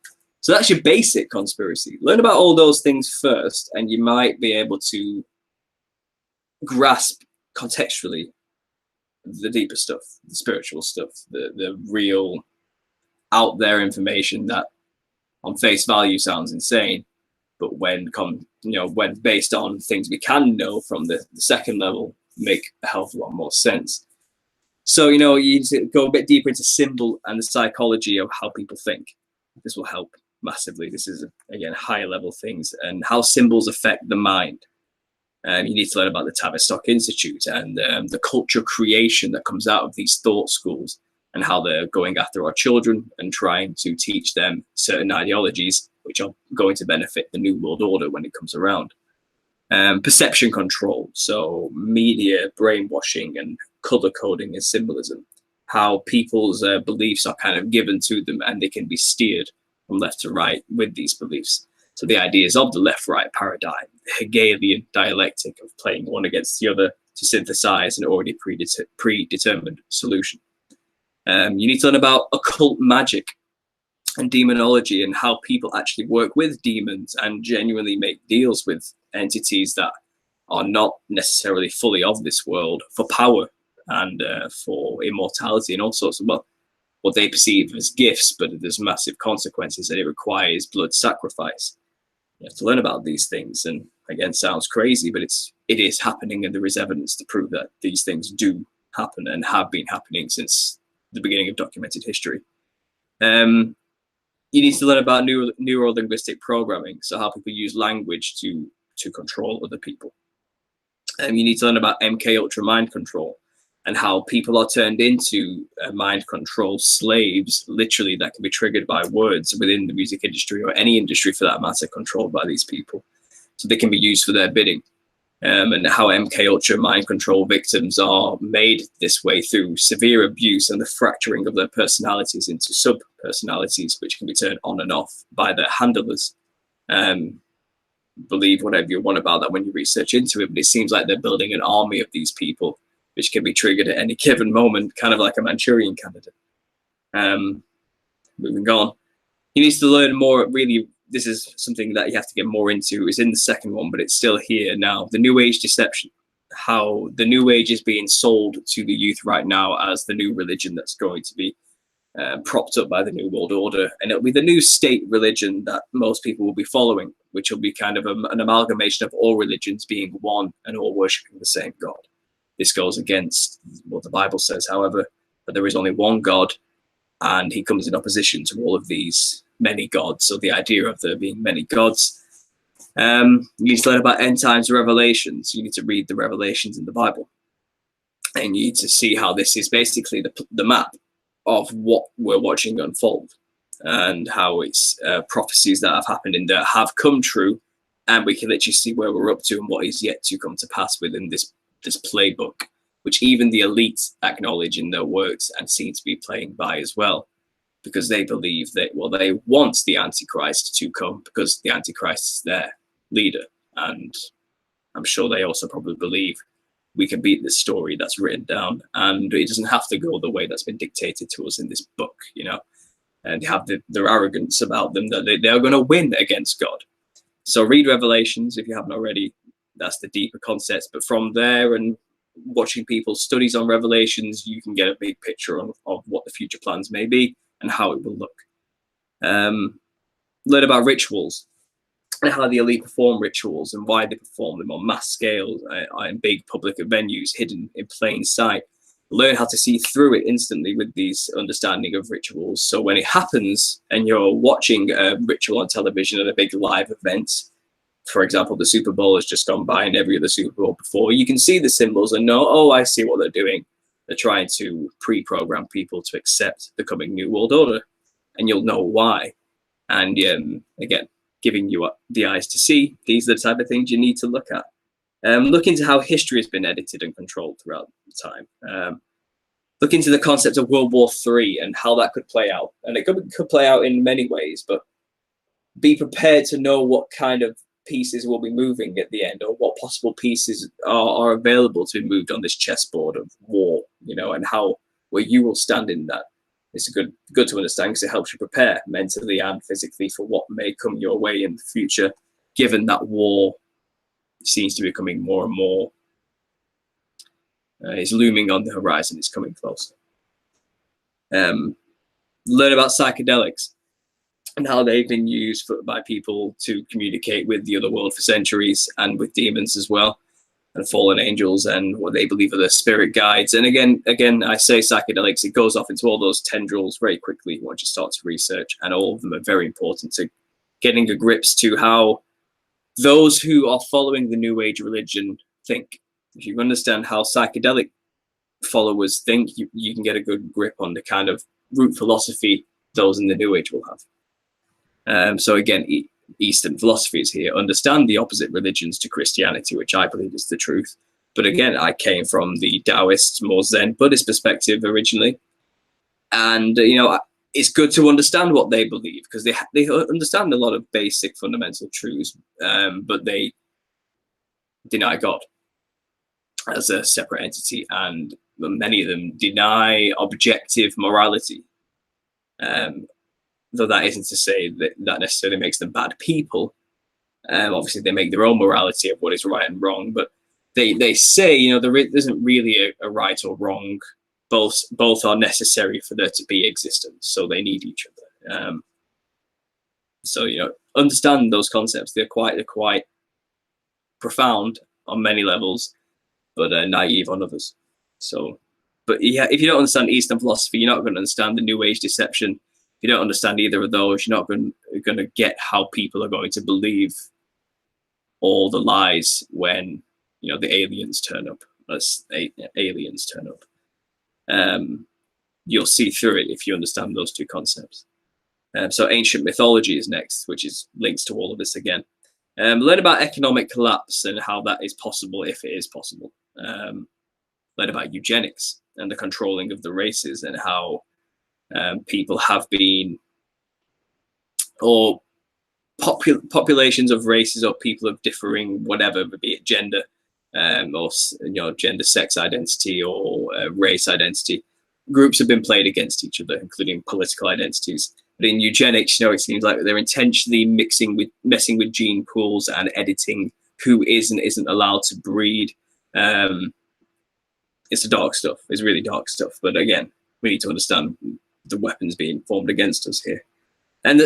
So that's your basic conspiracy. Learn about all those things first, and you might be able to grasp contextually the deeper stuff, the spiritual stuff, the real out there information that on face value sounds insane, but when when based on things we can know from the second level, make a hell of a lot more sense. So you need to go a bit deeper into symbol and the psychology of how people think. This will help massively. This is again higher level things and how symbols affect the mind. You need to learn about the Tavistock Institute and the culture creation that comes out of these thought schools and how they're going after our children and trying to teach them certain ideologies which are going to benefit the New World Order when it comes around. Perception control, so media brainwashing and color coding and symbolism, how people's beliefs are kind of given to them and they can be steered from left to right with these beliefs. So the ideas of the left-right paradigm, the Hegelian dialectic of playing one against the other to synthesize an already predetermined solution. You need to learn about occult magic and demonology and how people actually work with demons and genuinely make deals with entities that are not necessarily fully of this world for power and for immortality and all sorts of what they perceive as gifts, but there's massive consequences and it requires blood sacrifice. You have to learn about these things, and again, sounds crazy, but it is happening, and there is evidence to prove that these things do happen and have been happening since the beginning of documented history. You need to learn about neuro-linguistic programming, so how people use language to control other people. You need to learn about MK Ultra mind control and how people are turned into mind control slaves, literally, that can be triggered by words within the music industry or any industry for that matter, controlled by these people. So they can be used for their bidding. And how MK Ultra mind control victims are made this way through severe abuse and the fracturing of their personalities into sub-personalities, which can be turned on and off by their handlers. Believe whatever you want about that when you research into it, but it seems like they're building an army of these people, which can be triggered at any given moment, kind of like a Manchurian candidate. Moving on. He needs to learn more, really. This is something that you have to get more into. It's in the second one, but it's still here now. The New Age deception, how the New Age is being sold to the youth right now as the new religion that's going to be propped up by the New World Order. And it'll be the new state religion that most people will be following, which will be kind of an amalgamation of all religions being one and all worshipping the same God. This goes against what the Bible says, however, that there is only one God, and he comes in opposition to all of these many gods. So the idea of there being many gods. You need to learn about end times revelations. You need to read the revelations in the Bible. And you need to see how this is basically the map of what we're watching unfold, and how it's prophecies that have happened and that have come true. And we can literally see where we're up to and what is yet to come to pass within this playbook, which even the elite acknowledge in their works and seem to be playing by as well, because they believe that, well, they want the Antichrist to come because the Antichrist is their leader. And I'm sure they also probably believe we can beat this story that's written down, and it doesn't have to go the way that's been dictated to us in this book, and they have their arrogance about them that they're going to win against God. So read Revelations if you haven't already. That's the deeper concepts. But from there and watching people's studies on revelations, you can get a big picture of what the future plans may be and how it will look. Learn about rituals and how the elite perform rituals and why they perform them on mass scales in big public venues hidden in plain sight. Learn how to see through it instantly with these understanding of rituals. So when it happens and you're watching a ritual on television at a big live event, for example, the Super Bowl has just gone by and every other Super Bowl before, you can see the symbols and know, oh, I see what they're doing. They're trying to pre-program people to accept the coming New World Order, and you'll know why. And again, giving you the eyes to see, these are the type of things you need to look at. Look into how history has been edited and controlled throughout time. Look into the concept of World War III and how that could play out. And it could play out in many ways, but be prepared to know what kind of pieces will be moving at the end, or what possible pieces are available to be moved on this chessboard of war, and how where you will stand in that. It's good to understand because it helps you prepare mentally and physically for what may come your way in the future, given that war seems to be becoming more and more, it's looming on the horizon, it's coming closer. Learn about psychedelics and how they've been used by people to communicate with the other world for centuries, and with demons as well, and fallen angels, and what they believe are their spirit guides. And again, I say psychedelics, it goes off into all those tendrils very quickly once you start to research, and all of them are very important to getting a grips to how those who are following the New Age religion think. If you understand how psychedelic followers think, you can get a good grip on the kind of root philosophy those in the New Age will have. So again, Eastern philosophy is here. Understand the opposite religions to Christianity, which I believe is the truth. But again, I came from the Taoist, more Zen Buddhist perspective originally. And, it's good to understand what they believe, because they understand a lot of basic fundamental truths, but they deny God as a separate entity, and many of them deny objective morality. Though that isn't to say that necessarily makes them bad people. Obviously, they make their own morality of what is right and wrong, but they say, there isn't really a right or wrong. Both are necessary for there to be existence, so they need each other. So understand those concepts. They're quite profound on many levels, but naive on others. So, but yeah, if you don't understand Eastern philosophy, you're not going to understand the New Age deception. If you don't understand either of those, you're not going to get how people are going to believe all the lies when the aliens turn up. Aliens turn up. You'll see through it if you understand those two concepts. So ancient mythology is next, which is links to all of this again. Learn about economic collapse and how that is possible, if it is possible. Learn about eugenics and the controlling of the races, and how people have been, or populations of races or people of differing whatever, be it gender, or gender, sex identity, or race identity. Groups have been played against each other, including political identities. But in eugenics, it seems like they're intentionally messing with gene pools and editing who is and isn't allowed to breed. It's the dark stuff. It's really dark stuff. But again, we need to understand the weapons being formed against us here. And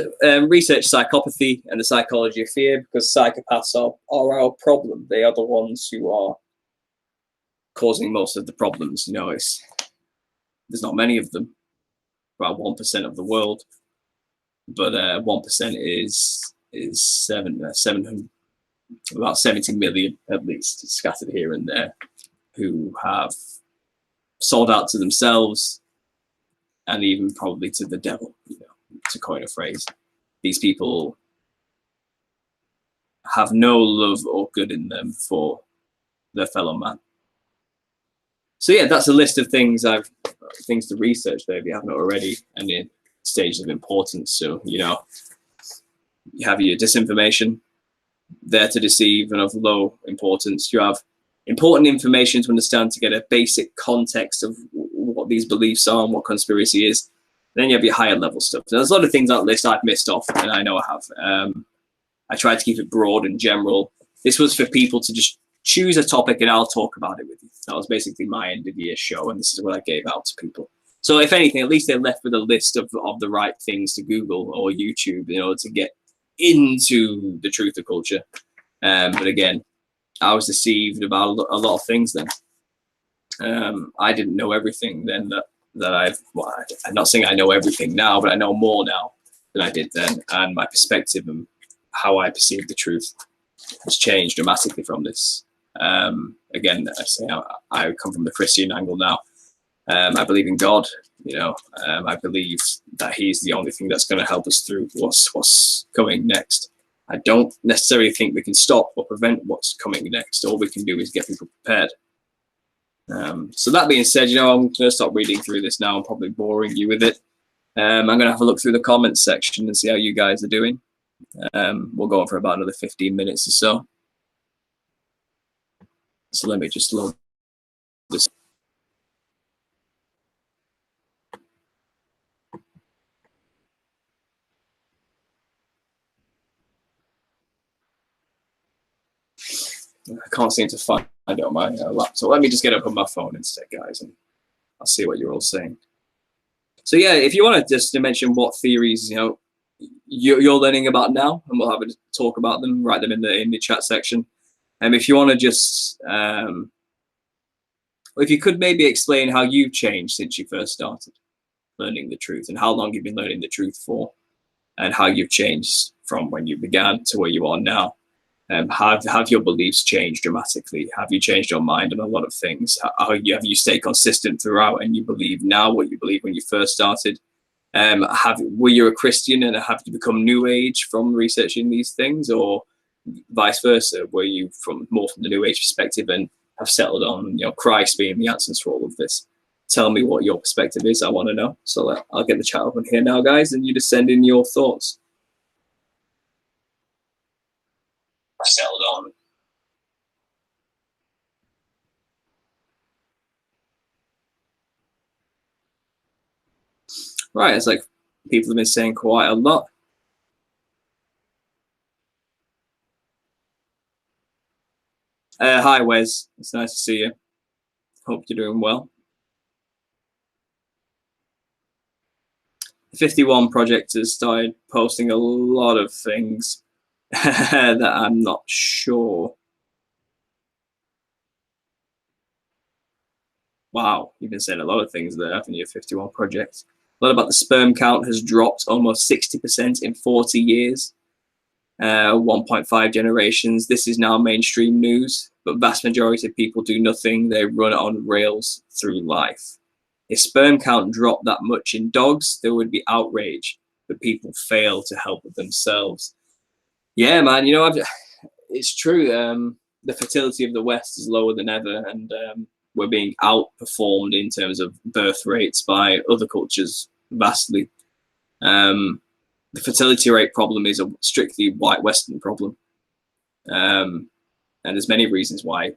research psychopathy and the psychology of fear, because psychopaths are our problem. They are the ones who are causing most of the problems. There's not many of them, about 1% of the world, but 1% is 700, about 70 million at least, scattered here and there, who have sold out to themselves and even probably to the devil, to coin a phrase. These people have no love or good in them for their fellow man. So yeah, that's a list of things to research there if you haven't already, and in stages of importance. So you have your disinformation, there to deceive, and of low importance. You have important information to understand to get a basic context of what these beliefs are and what conspiracy is. Then you have your higher level stuff. So there's a lot of things on that list I've missed off, and I know I have. I tried to keep it broad and general. This was for people to just choose a topic and I'll talk about it with you. That was basically my end of year show, and this is what I gave out to people. So if anything, at least they're left with a list of the right things to Google or YouTube in order to get into the truth of culture. But again, I was deceived about a lot of things then. I didn't know everything then I'm not saying I know everything now, but I know more now than I did then. And my perspective and how I perceive the truth has changed dramatically from this. Again, I say I come from the Christian angle now. I believe in God, I believe that he's the only thing that's going to help us through what's coming next. I don't necessarily think we can stop or prevent what's coming next. All we can do is get people prepared. So that being said, I'm going to stop reading through this now. I'm probably boring you with it. I'm going to have a look through the comments section and see how you guys are doing. We'll go on for about another 15 minutes or so. So let me just load this. I can't seem to find it on my laptop. Let me just get up on my phone instead, guys, and I'll see what you're all saying. So yeah, if you want to just mention what theories you're learning about now, and we'll have a talk about them, write them in the chat section. And if you want to just, if you could maybe explain how you've changed since you first started learning the truth, and how long you've been learning the truth for, and how you've changed from when you began to where you are now. Have your beliefs changed dramatically? Have you changed your mind on a lot of things? Have you stayed consistent throughout, and you believe now what you believed when you first started? Were you a Christian and have you become New Age from researching these things, or vice versa? Were you more from the New Age perspective and have settled on Christ being the answers for all of this? Tell me what your perspective is. I want to know. So I'll get the chat open here now, guys, and you just send in your thoughts. Settled on. Right, it's like people have been saying quite a lot. Hi, Wes. It's nice to see you. Hope you're doing well. The 51 Project has started posting a lot of things that I'm not sure. Wow, you've been saying a lot of things there, haven't you? 51 Project. A lot about the sperm count has dropped almost 60% in 40 years. 1.5 generations. This is now mainstream news, but vast majority of people do nothing. They run on rails through life. If sperm count dropped that much in dogs, there would be outrage, but people fail to help themselves. Yeah, man, it's true. The fertility of the West is lower than ever, and we're being outperformed in terms of birth rates by other cultures vastly. The fertility rate problem is a strictly white Western problem. And there's many reasons why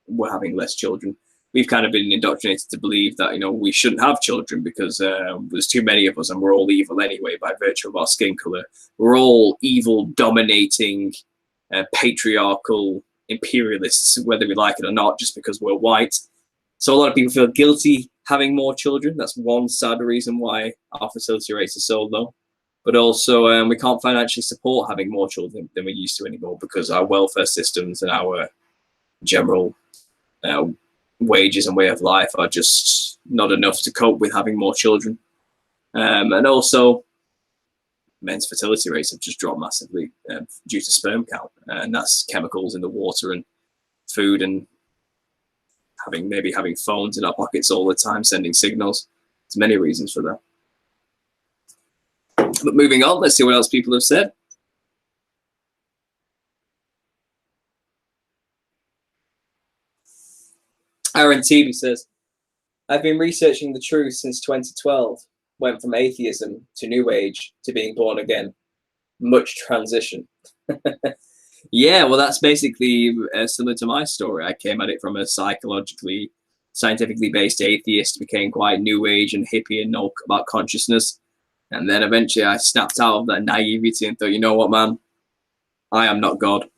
we're having less children. We've kind of been indoctrinated to believe that, we shouldn't have children because there's too many of us and we're all evil anyway by virtue of our skin color. We're all evil, dominating, patriarchal imperialists, whether we like it or not, just because we're white. So a lot of people feel guilty having more children. That's one sad reason why our fertility rates are so low. But also we can't financially support having more children than we used to anymore because our welfare systems and our general wages and way of life are just not enough to cope with having more children. And also men's fertility rates have just dropped massively due to sperm count. And that's chemicals in the water and food and maybe having phones in our pockets all the time, sending signals. There's many reasons for that. But moving on, let's see what else people have said. Aaron TV says, I've been researching the truth since 2012. Went from atheism to New Age to being born again. Much transition. Yeah, well, that's basically similar to my story. I came at it from a scientifically based atheist, became quite New Age and hippie and all about consciousness. And then eventually I snapped out of that naivety and thought, you know what, man? I am not God.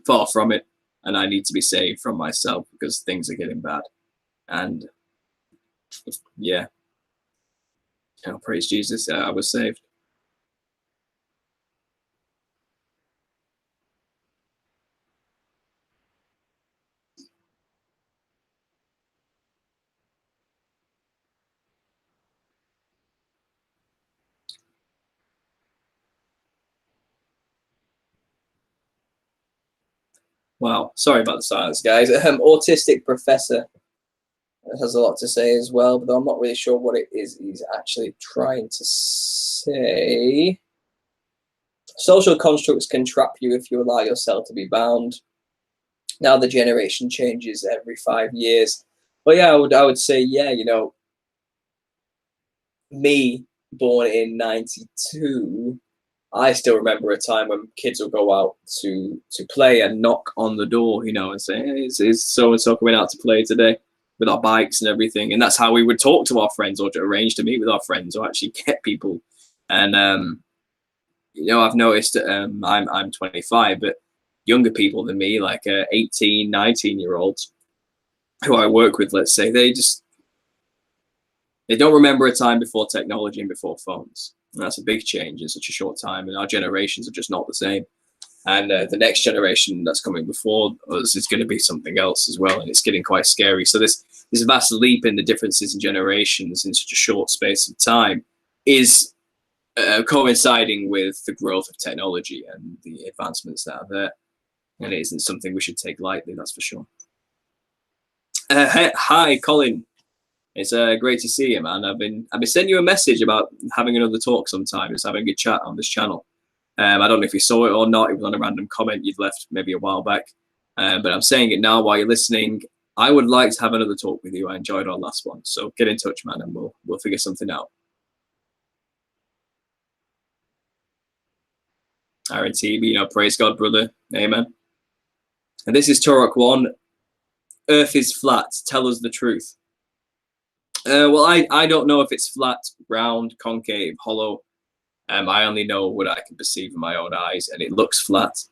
Far from it. and I need to be saved from myself because things are getting bad. And yeah, praise Jesus, I was saved. Wow, sorry about the silence, guys. Autistic professor has a lot to say as well, but I'm not really sure what it is he's actually trying to say. Social constructs can trap you if you allow yourself to be bound. Now the generation changes every 5 years. But yeah, I would say, yeah, me, born in 92, I still remember a time when kids would go out to play and knock on the door, and say, hey, is so and so coming out to play today, with our bikes and everything. And that's how we would talk to our friends, or to arrange to meet with our friends, or actually get people. And I've noticed I'm 25, but younger people than me, like 18, 19-year-olds who I work with, let's say, they don't remember a time before technology and before phones. And that's a big change in such a short time, and our generations are just not the same. And the next generation that's coming before us is going to be something else as well, and it's getting quite scary. So this vast leap in the differences in generations in such a short space of time is coinciding with the growth of technology and the advancements that are there, and it isn't something we should take lightly, that's for sure. Hi, Colin. It's great to see you, man. I've been sending you a message about having another talk sometime, just having a chat on this channel. I don't know if you saw it or not. It was on a random comment you'd left maybe a while back, but I'm saying it now while you're listening. I would like to have another talk with you. I enjoyed our last one, so get in touch, man, and we'll figure something out. Aaron TV, praise God, brother. Amen. And this is Turok 1. Earth is flat. Tell us the truth. Well, I don't know if it's flat, round, concave, hollow. I only know what I can perceive in my own eyes, and it looks flat.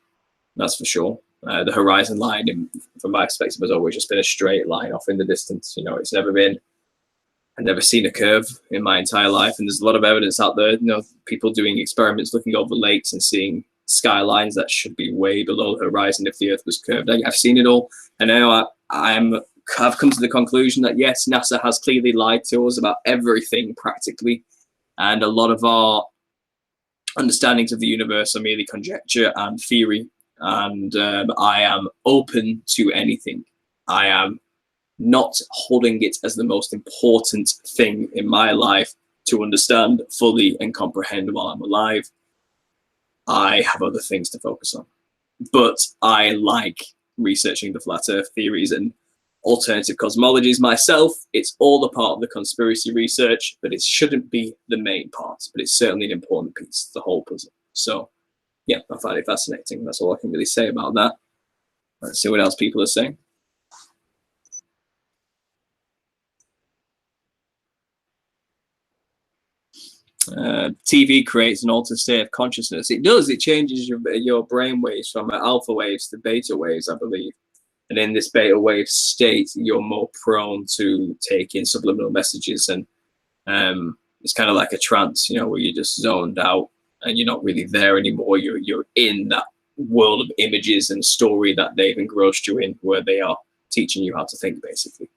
That's for sure. The horizon line, from my perspective, has always just been a straight line off in the distance. It's never been. I've never seen a curve in my entire life, and there's a lot of evidence out there. People doing experiments, looking over lakes and seeing skylines that should be way below the horizon if the Earth was curved. I've seen it all, and now I've come to the conclusion that yes, NASA has clearly lied to us about everything practically, and a lot of our understandings of the universe are merely conjecture and theory. And I am open to anything. I am not holding it as the most important thing in my life to understand fully and comprehend while I'm alive. I have other things to focus on. But I like researching the flat Earth theories and alternative cosmologies myself. It's all a part of the conspiracy research, but it shouldn't be the main part. But it's certainly an important piece, the whole puzzle. So yeah, I find it fascinating. That's all I can really say about that. Let's see what else people are saying. TV creates an altered state of consciousness. It does. It changes your brain waves from alpha waves to beta waves, I believe. And in this beta wave state, you're more prone to take in subliminal messages, and it's kind of like a trance, where you're just zoned out and you're not really there anymore. You're in that world of images and story that they've engrossed you in, where they are teaching you how to think, basically.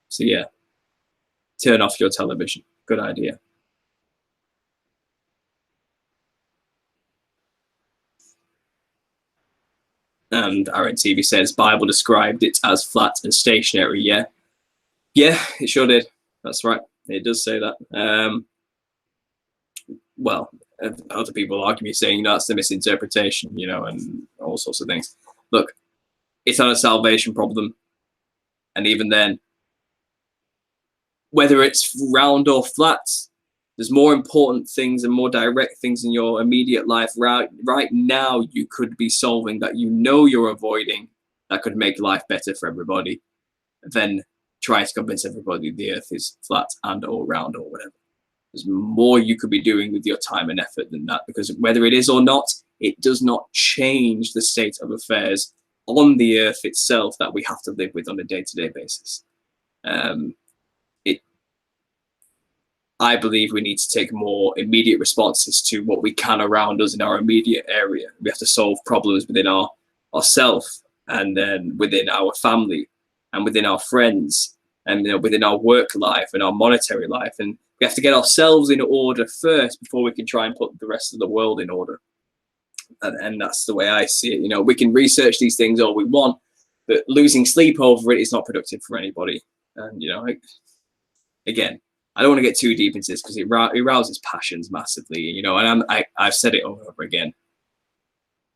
So yeah, turn off your television. Good idea. And Aaron TV says Bible described it as flat and stationary. Yeah, it sure did. That's right. It does say that. Well, other people argue me saying that's the misinterpretation, and all sorts of things. Look, it's not a salvation problem, and even then, whether it's round or flat, there's more important things and more direct things in your immediate life right now you could be solving that you're avoiding, that could make life better for everybody, than trying to convince everybody the Earth is flat and or round or whatever. There's more you could be doing with your time and effort than that, because whether it is or not, it does not change the state of affairs on the earth itself that we have to live with on a day-to-day basis. I believe we need to take more immediate responses to what we can around us in our immediate area. We have to solve problems within ourselves, and then within our family, and within our friends, and within our work life and our monetary life. And we have to get ourselves in order first before we can try and put the rest of the world in order. And that's the way I see it. We can research these things all we want, but losing sleep over it is not productive for anybody. And again, I don't want to get too deep into this because it rouses passions massively, and I've said it over and over again.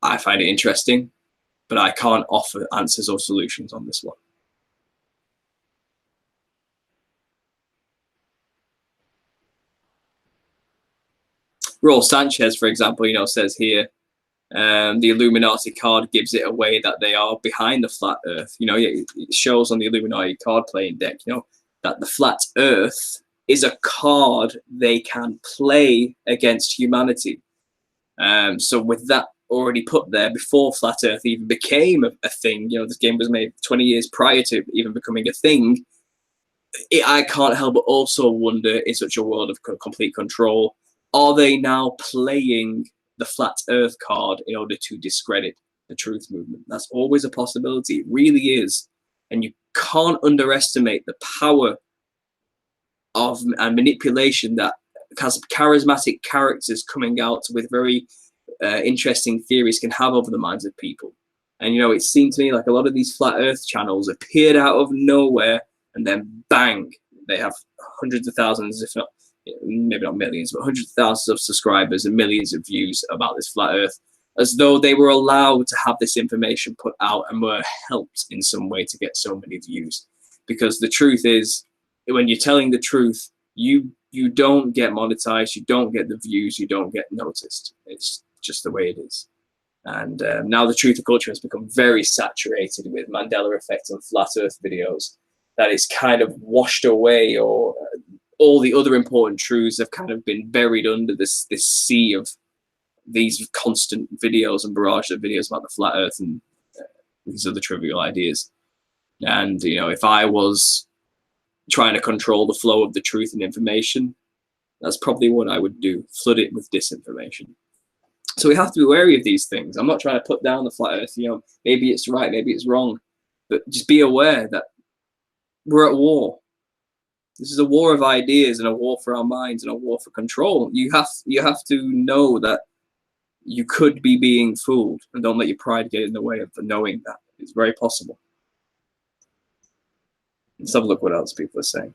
I find it interesting, but I can't offer answers or solutions on this one. Raul Sanchez, for example, says here, the Illuminati card gives it away that they are behind the flat earth. It shows on the Illuminati card playing deck, that the flat earth is a card they can play against humanity. So with that already put there, before flat earth even became a thing, this game was made 20 years prior to even becoming a thing. I can't help but also wonder, in such a world of complete control, are they now playing the flat earth card in order to discredit the truth movement? That's always a possibility. It really is. And you can't underestimate the power of and manipulation that has charismatic characters coming out with very interesting theories can have over the minds of people. And it seemed to me like a lot of these flat earth channels appeared out of nowhere, and then bang, they have hundreds of thousands, if not maybe not millions, but hundreds of thousands of subscribers and millions of views about this flat earth, as though they were allowed to have this information put out and were helped in some way to get so many views. Because the truth is, when you're telling the truth, you don't get monetized, you don't get the views, you don't get noticed. It's just the way it is. And now the truth of culture has become very saturated with Mandela effect and flat earth videos, that it's kind of washed away, or all the other important truths have kind of been buried under this sea of these constant videos and barrage of videos about the flat earth and these other trivial ideas. And if I was trying to control the flow of the truth and information, that's probably what I would do: flood it with disinformation. So we have to be wary of these things. I'm not trying to put down the flat earth, maybe it's right, maybe it's wrong, but just be aware that we're at war. This is a war of ideas, and a war for our minds, and a war for control. You have to know that you could be being fooled, and don't let your pride get in the way of knowing that. It's very possible. Let's have a look what else people are saying.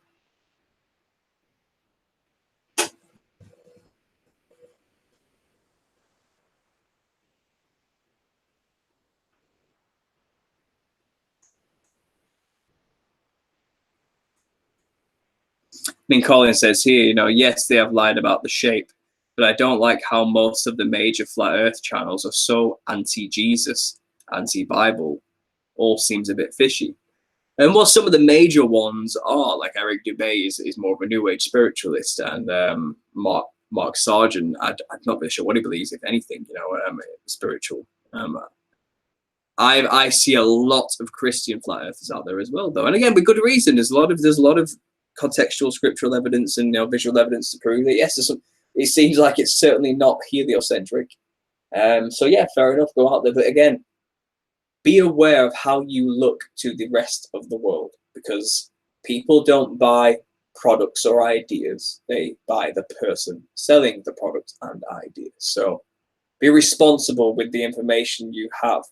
Colin says here, yes, they have lied about the shape, but I don't like how most of the major flat earth channels are so anti-Jesus, anti-Bible. All seems a bit fishy. And what some of the major ones are, like Eric Dubay is more of a New Age spiritualist, and Mark Sargent, I'm not really sure what he believes, if anything, spiritual. I see a lot of Christian flat earthers out there as well, though, and again, with good reason. There's a lot of contextual scriptural evidence and visual evidence to prove that yes, it seems like it's certainly not heliocentric. So yeah, fair enough, go out there, but again, be aware of how you look to the rest of the world, because people don't buy products or ideas, they buy the person selling the product and ideas. So be responsible with the information you have.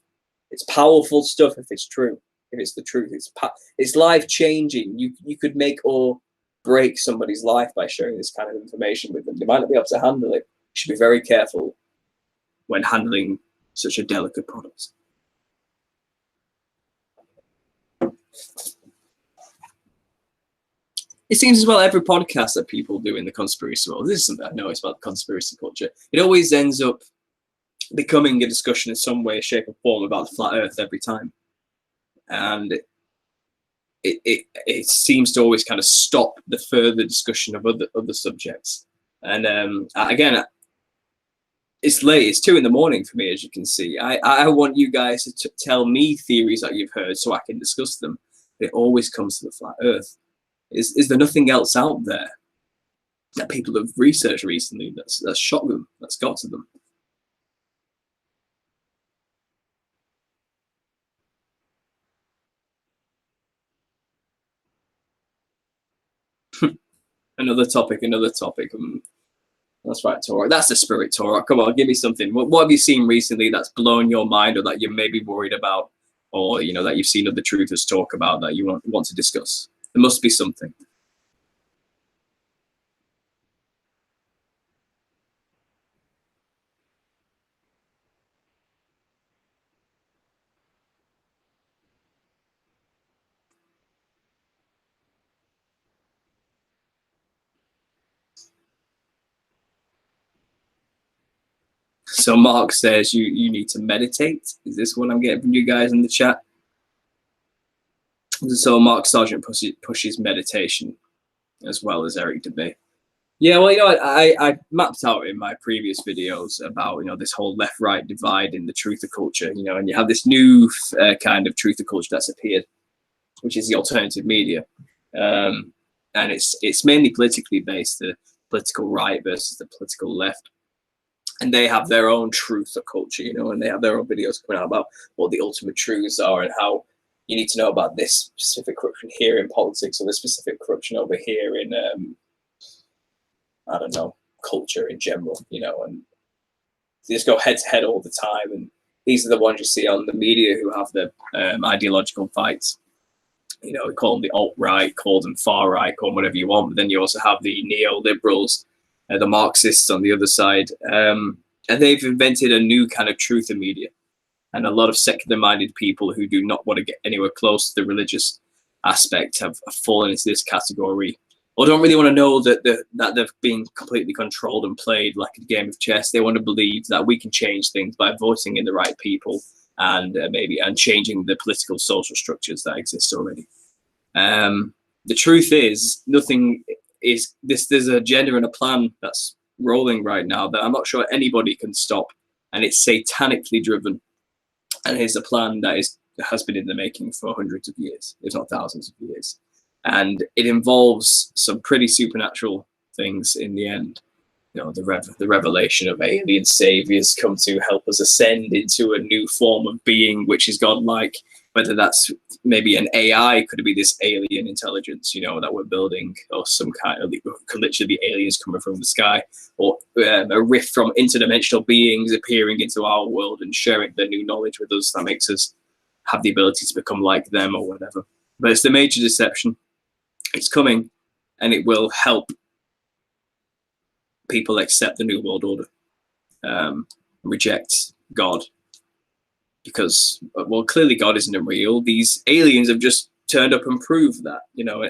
It's powerful stuff if it's true. If it's the truth, it's life changing. You could make or break somebody's life by sharing this kind of information with them. They might not be able to handle it. You should be very careful when handling such a delicate product. It seems as well every podcast that people do in the conspiracy world, this is something I noticed about conspiracy culture, it always ends up becoming a discussion in some way, shape, or form about the flat earth every time. And it seems to always kind of stop the further discussion of other subjects. And again, it's late. It's 2 in the morning for me, as you can see. I want you guys to tell me theories that you've heard so I can discuss them. It always comes to the flat Earth. Is there nothing else out there that people have researched recently that's shocked them, that's got to them? Another topic. That's right, Torah. That's the spirit, Torah. Come on, give me something. What have you seen recently that's blown your mind, or that you're maybe worried about, or that you've seen other truthers talk about that you want to discuss? There must be something. So Mark says you need to meditate. Is this what I'm getting from you guys in the chat? So Mark Sargent pushes meditation as well as Eric DeBay. Yeah, well, I mapped out in my previous videos about this whole left-right divide in the truther culture, and you have this new kind of truther culture that's appeared, which is the alternative media, and it's mainly politically based, the political right versus the political left. And they have their own truth of culture, and they have their own videos coming out about what the ultimate truths are and how you need to know about this specific corruption here in politics or this specific corruption over here in, I don't know, culture in general, and they just go head to head all the time. And these are the ones you see on the media who have the ideological fights. We call them the alt-right, call them far-right, call them whatever you want. But then you also have the neoliberals, the Marxists on the other side, and they've invented a new kind of truth in media, and a lot of secular-minded people who do not want to get anywhere close to the religious aspect have fallen into this category, or don't really want to know that they've been completely controlled and played like a game of chess. They want to believe that we can change things by voting in the right people and and changing the political social structures that exist already. The truth is, nothing is this. There's an agenda and a plan that's rolling right now that I'm not sure anybody can stop, and it's satanically driven, and it's a plan that has been in the making for hundreds of years, if not thousands of years, and it involves some pretty supernatural things in the end. The revelation of alien saviors come to help us ascend into a new form of being, which is godlike. Whether that's maybe an AI, could it be this alien intelligence, that we're building, or some kind of could literally be aliens coming from the sky, or a rift from interdimensional beings appearing into our world and sharing their new knowledge with us that makes us have the ability to become like them or whatever. But it's the major deception. It's coming, and it will help people accept the new world order, reject God. Because, well, clearly God isn't real. These aliens have just turned up and proved that.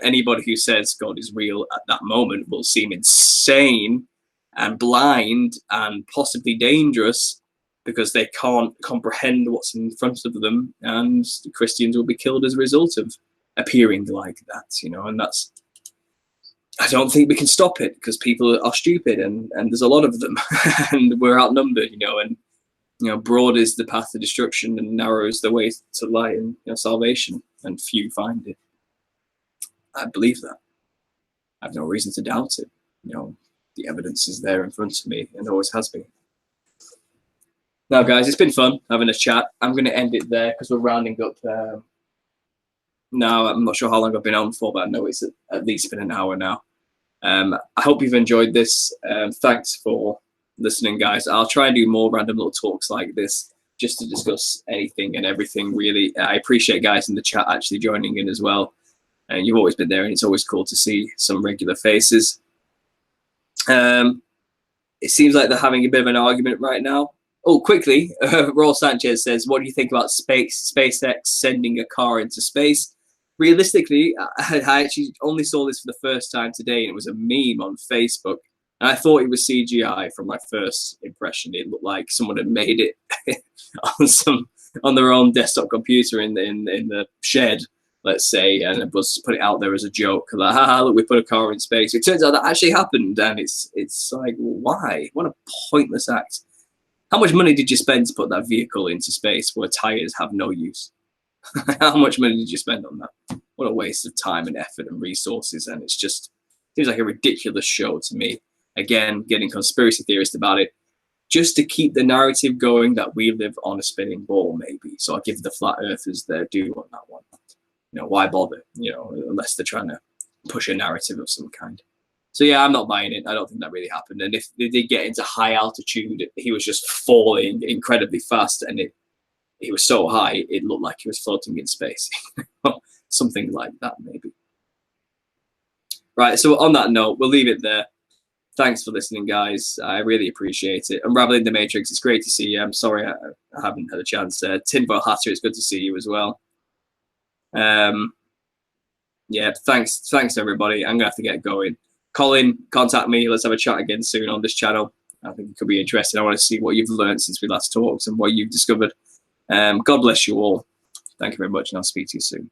Anybody who says God is real at that moment will seem insane and blind and possibly dangerous, because they can't comprehend what's in front of them, and Christians will be killed as a result of appearing like that. And that's, I don't think we can stop it, because people are stupid, and there's a lot of them, and we're outnumbered. And broad is the path to destruction, and narrow is the way to light and salvation, and few find it. I believe that. I have no reason to doubt it. The evidence is there in front of me, and always has been. Now, guys, it's been fun having a chat. I'm going to end it there because we're rounding up. Now, I'm not sure how long I've been on for, but I know it's at least been an hour now. I hope you've enjoyed this. Thanks for listening, guys. I'll try and do more random little talks like this, just to discuss anything and everything, really. I appreciate guys in the chat actually joining in as well, and you've always been there, and it's always cool to see some regular faces. It seems like they're having a bit of an argument right now. Oh, quickly, Raul Sanchez says, what do you think about SpaceX sending a car into space? Realistically, I actually only saw this for the first time today, and it was a meme on Facebook. And I thought it was CGI from my first impression. It looked like someone had made it on their own desktop computer in the shed, let's say, and it was put it out there as a joke. Like, haha, look, we put a car in space. It turns out that actually happened, and it's like, why? What a pointless act. How much money did you spend to put that vehicle into space where tires have no use? How much money did you spend on that? What a waste of time and effort and resources. And it's just seems like a ridiculous show to me. Again, getting conspiracy theorists about it, just to keep the narrative going that we live on a spinning ball, maybe. So I give the flat earthers their due on that one. You know, why bother? You know, unless they're trying to push a narrative of some kind. So yeah, I'm not buying it. I don't think that really happened. And if they did get into high altitude, he was just falling incredibly fast, and he was so high it looked like he was floating in space. Something like that, maybe. Right. So on that note, we'll leave it there. Thanks for listening, guys. I really appreciate it. Unraveling the Matrix, it's great to see you. I'm sorry I haven't had a chance. Tinfoil Hatter, it's good to see you as well. Yeah, thanks everybody. I'm gonna have to get going. Colin, contact me. Let's have a chat again soon on this channel. I think it could be interesting. I want to see what you've learned since we last talked and what you've discovered. God bless you all. Thank you very much, and I'll speak to you soon.